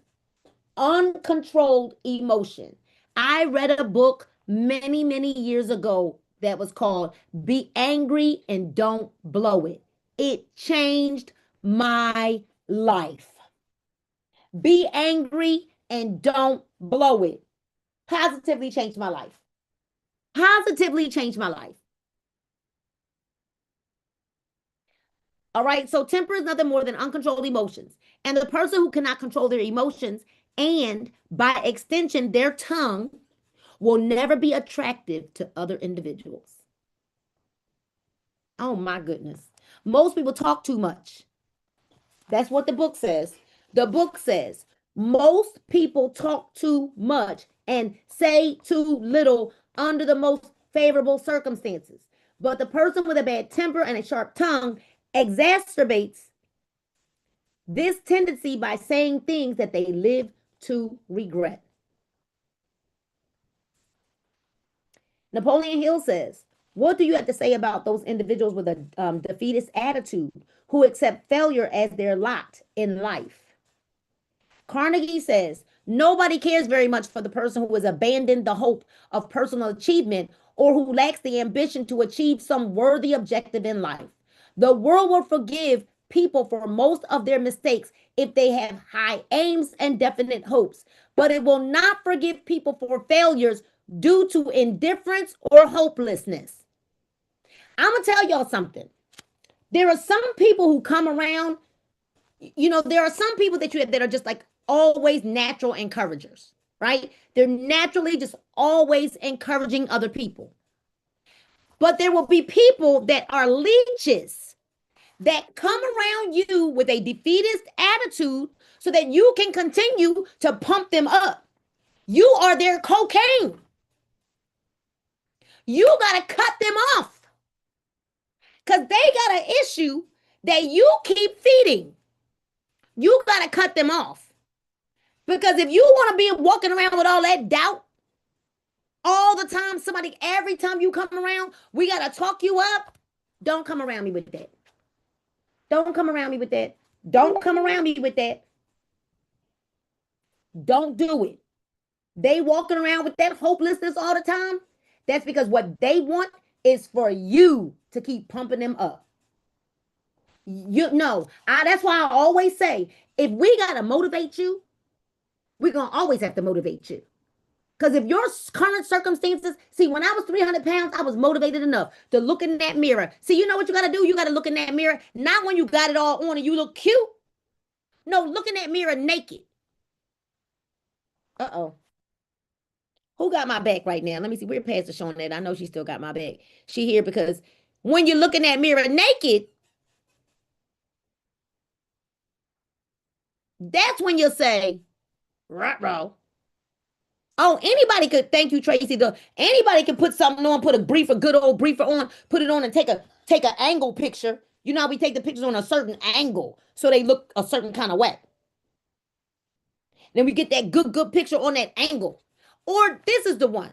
[SPEAKER 1] uncontrolled emotion. I read a book many, many years ago that was called Be Angry and Don't Blow It. It changed my life. Be angry and don't blow it. Positively changed my life. Positively changed my life. All right. So temper is nothing more than uncontrolled emotions. And the person who cannot control their emotions and by extension, their tongue will never be attractive to other individuals. Oh my goodness. Most people talk too much. That's what the book says. The book says most people talk too much and say too little under the most favorable circumstances. But the person with a bad temper and a sharp tongue exacerbates this tendency by saying things that they live to regret. Napoleon Hill says, what do you have to say about those individuals with a defeatist attitude who accept failure as their lot in life? Carnegie says, nobody cares very much for the person who has abandoned the hope of personal achievement or who lacks the ambition to achieve some worthy objective in life. The world will forgive people for most of their mistakes if they have high aims and definite hopes, but it will not forgive people for failures due to indifference or hopelessness. I'm going to tell y'all something. There are some people who come around, there are some people that you have that are just like always natural encouragers, right? They're naturally just always encouraging other people. But there will be people that are leeches that come around you with a defeatist attitude so that you can continue to pump them up. You are their cocaine. You got to cut them off because they got an issue that you keep feeding. You got to cut them off. Because if you want to be walking around with all that doubt all the time, every time you come around, we got to talk you up. Don't come around me with that. Don't come around me with that. Don't come around me with that. Don't do it. They walking around with that hopelessness all the time. That's because what they want is for you to keep pumping them up. You know, that's why I always say, if we got to motivate you, we're going to always have to motivate you. Because if your current circumstances, see, when I was 300 pounds, I was motivated enough to look in that mirror. See, you know what you got to do? You got to look in that mirror, not when you got it all on and you look cute. No, look in that mirror naked. Uh-oh. Who got my back right now? Let me see. We're past the showing that. I know she still got my back. She here because when you look in that mirror naked, that's when you'll say, ruh-roh. Oh, anybody could, thank you, Tracy. Anybody can put something on, put a good old briefer on, put it on and take an angle picture. You know how we take the pictures on a certain angle so they look a certain kind of way. Then we get that good picture on that angle. Or this is the one.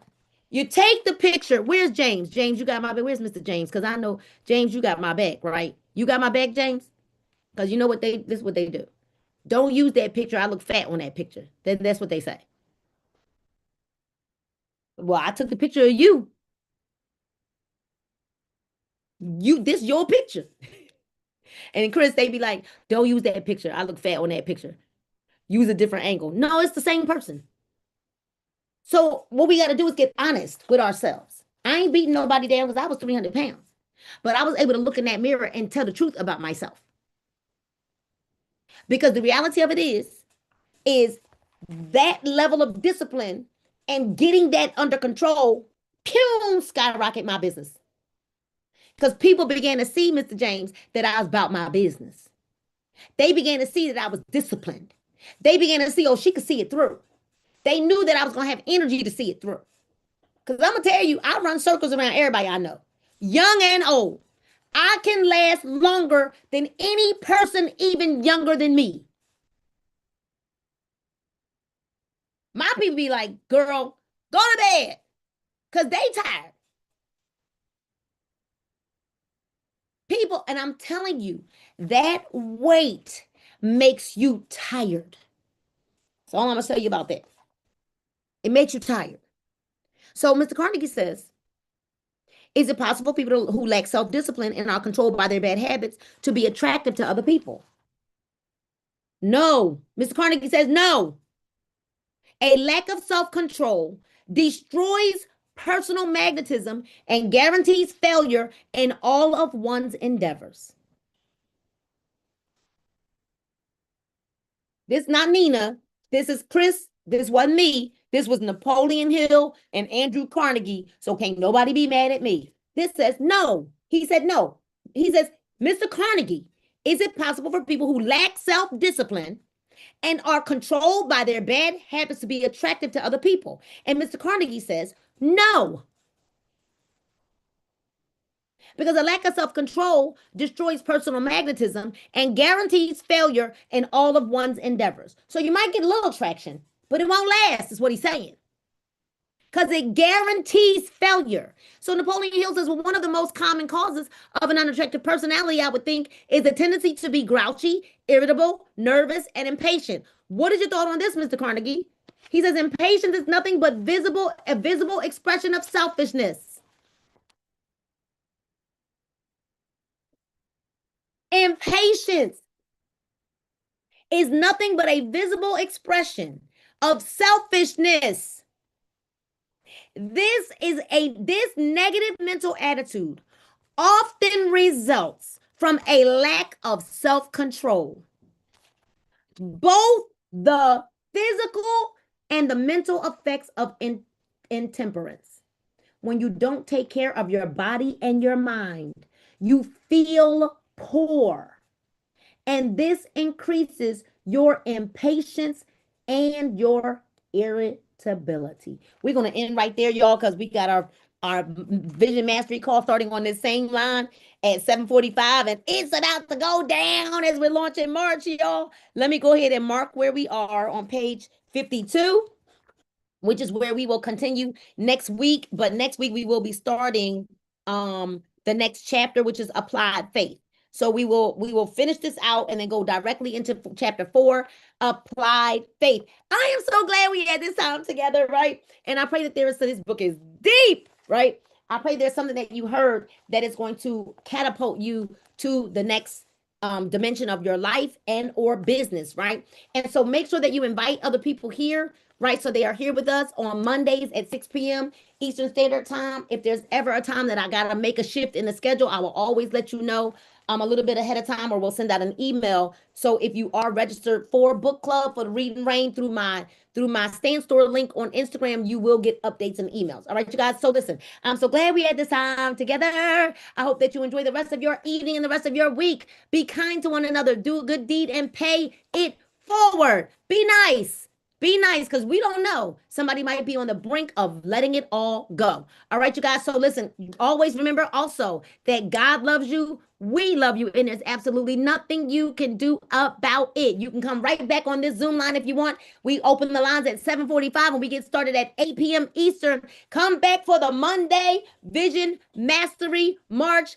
[SPEAKER 1] You take the picture. Where's James? James, you got my back. Where's Mr. James? Because I know, James, you got my back, right? You got my back, James? Because you know what this is what they do. Don't use that picture. I look fat on that picture. That's what they say. Well, I took the picture of you. This your picture. And Chris, they be like, don't use that picture. I look fat on that picture. Use a different angle. No, it's the same person. So what we got to do is get honest with ourselves. I ain't beating nobody down because I was 300 pounds. But I was able to look in that mirror and tell the truth about myself. Because the reality of it is that level of discipline and getting that under control, skyrocket my business. Because people began to see, Mr. James, that I was about my business. They began to see that I was disciplined. They began to see, oh, she could see it through. They knew that I was going to have energy to see it through. Because I'm going to tell you, I run circles around everybody I know, young and old. I can last longer than any person even younger than me. My people be like, girl, go to bed because they tired. People, and I'm telling you, that weight makes you tired. That's all I'm going to tell you about that. It makes you tired. So Mr. Carnegie says, is it possible for people who lack self-discipline and are controlled by their bad habits to be attractive to other people? No. Mr. Carnegie says no. A lack of self-control destroys personal magnetism and guarantees failure in all of one's endeavors. This is not Nina. This is Chris. This wasn't me. This was Napoleon Hill and Andrew Carnegie. So can't nobody be mad at me. This says no. He said no. He says, Mr. Carnegie, is it possible for people who lack self-discipline and are controlled by their bad habits to be attractive to other people? And Mr. Carnegie says, no. Because a lack of self-control destroys personal magnetism and guarantees failure in all of one's endeavors. So you might get a little traction, but it won't last, is what he's saying. Because it guarantees failure. So Napoleon Hill says, well, one of the most common causes of an unattractive personality, I would think, is the tendency to be grouchy, irritable, nervous, and impatient. What is your thought on this, Mr. Carnegie? He says impatience is nothing but a visible expression of selfishness. Impatience is nothing but a visible expression of selfishness. This negative mental attitude often results from a lack of self-control. Both the physical and the mental effects of intemperance. When you don't take care of your body and your mind, you feel poor. And this increases your impatience and your irritability. We're going to end right there, y'all, because we got our our Vision Mastery call starting on this same line at 7:45, and it's about to go down as we're launching March, y'all. Let me go ahead and mark where we are on page 52, which is where we will continue next week. But next week we will be starting the next chapter, which is applied faith. So we will finish this out and then go directly into chapter 4, applied faith. I am so glad we had this time together, right? And I pray that this book is deep, right? I pray there's something that you heard that is going to catapult you to the next dimension of your life and or business, right? And so make sure that you invite other people here, right? So they are here with us on Mondays at 6 p.m. Eastern Standard Time. If there's ever a time that I got to make a shift in the schedule, I will always let you know a little bit ahead of time, or we'll send out an email. So if you are registered for book club for the Reading Rain through my Stand Store link on Instagram, you will get updates and emails. All right, you guys. So listen, I'm so glad we had this time together. I hope that you enjoy the rest of your evening and the rest of your week. Be kind to one another, do a good deed, and pay it forward. Be nice. Be nice, because we don't know. Somebody might be on the brink of letting it all go. All right, you guys. So listen, always remember also that God loves you. We love you. And there's absolutely nothing you can do about it. You can come right back on this Zoom line if you want. We open the lines at 7:45 and we get started at 8 p.m. Eastern. Come back for the Monday Vision Mastery March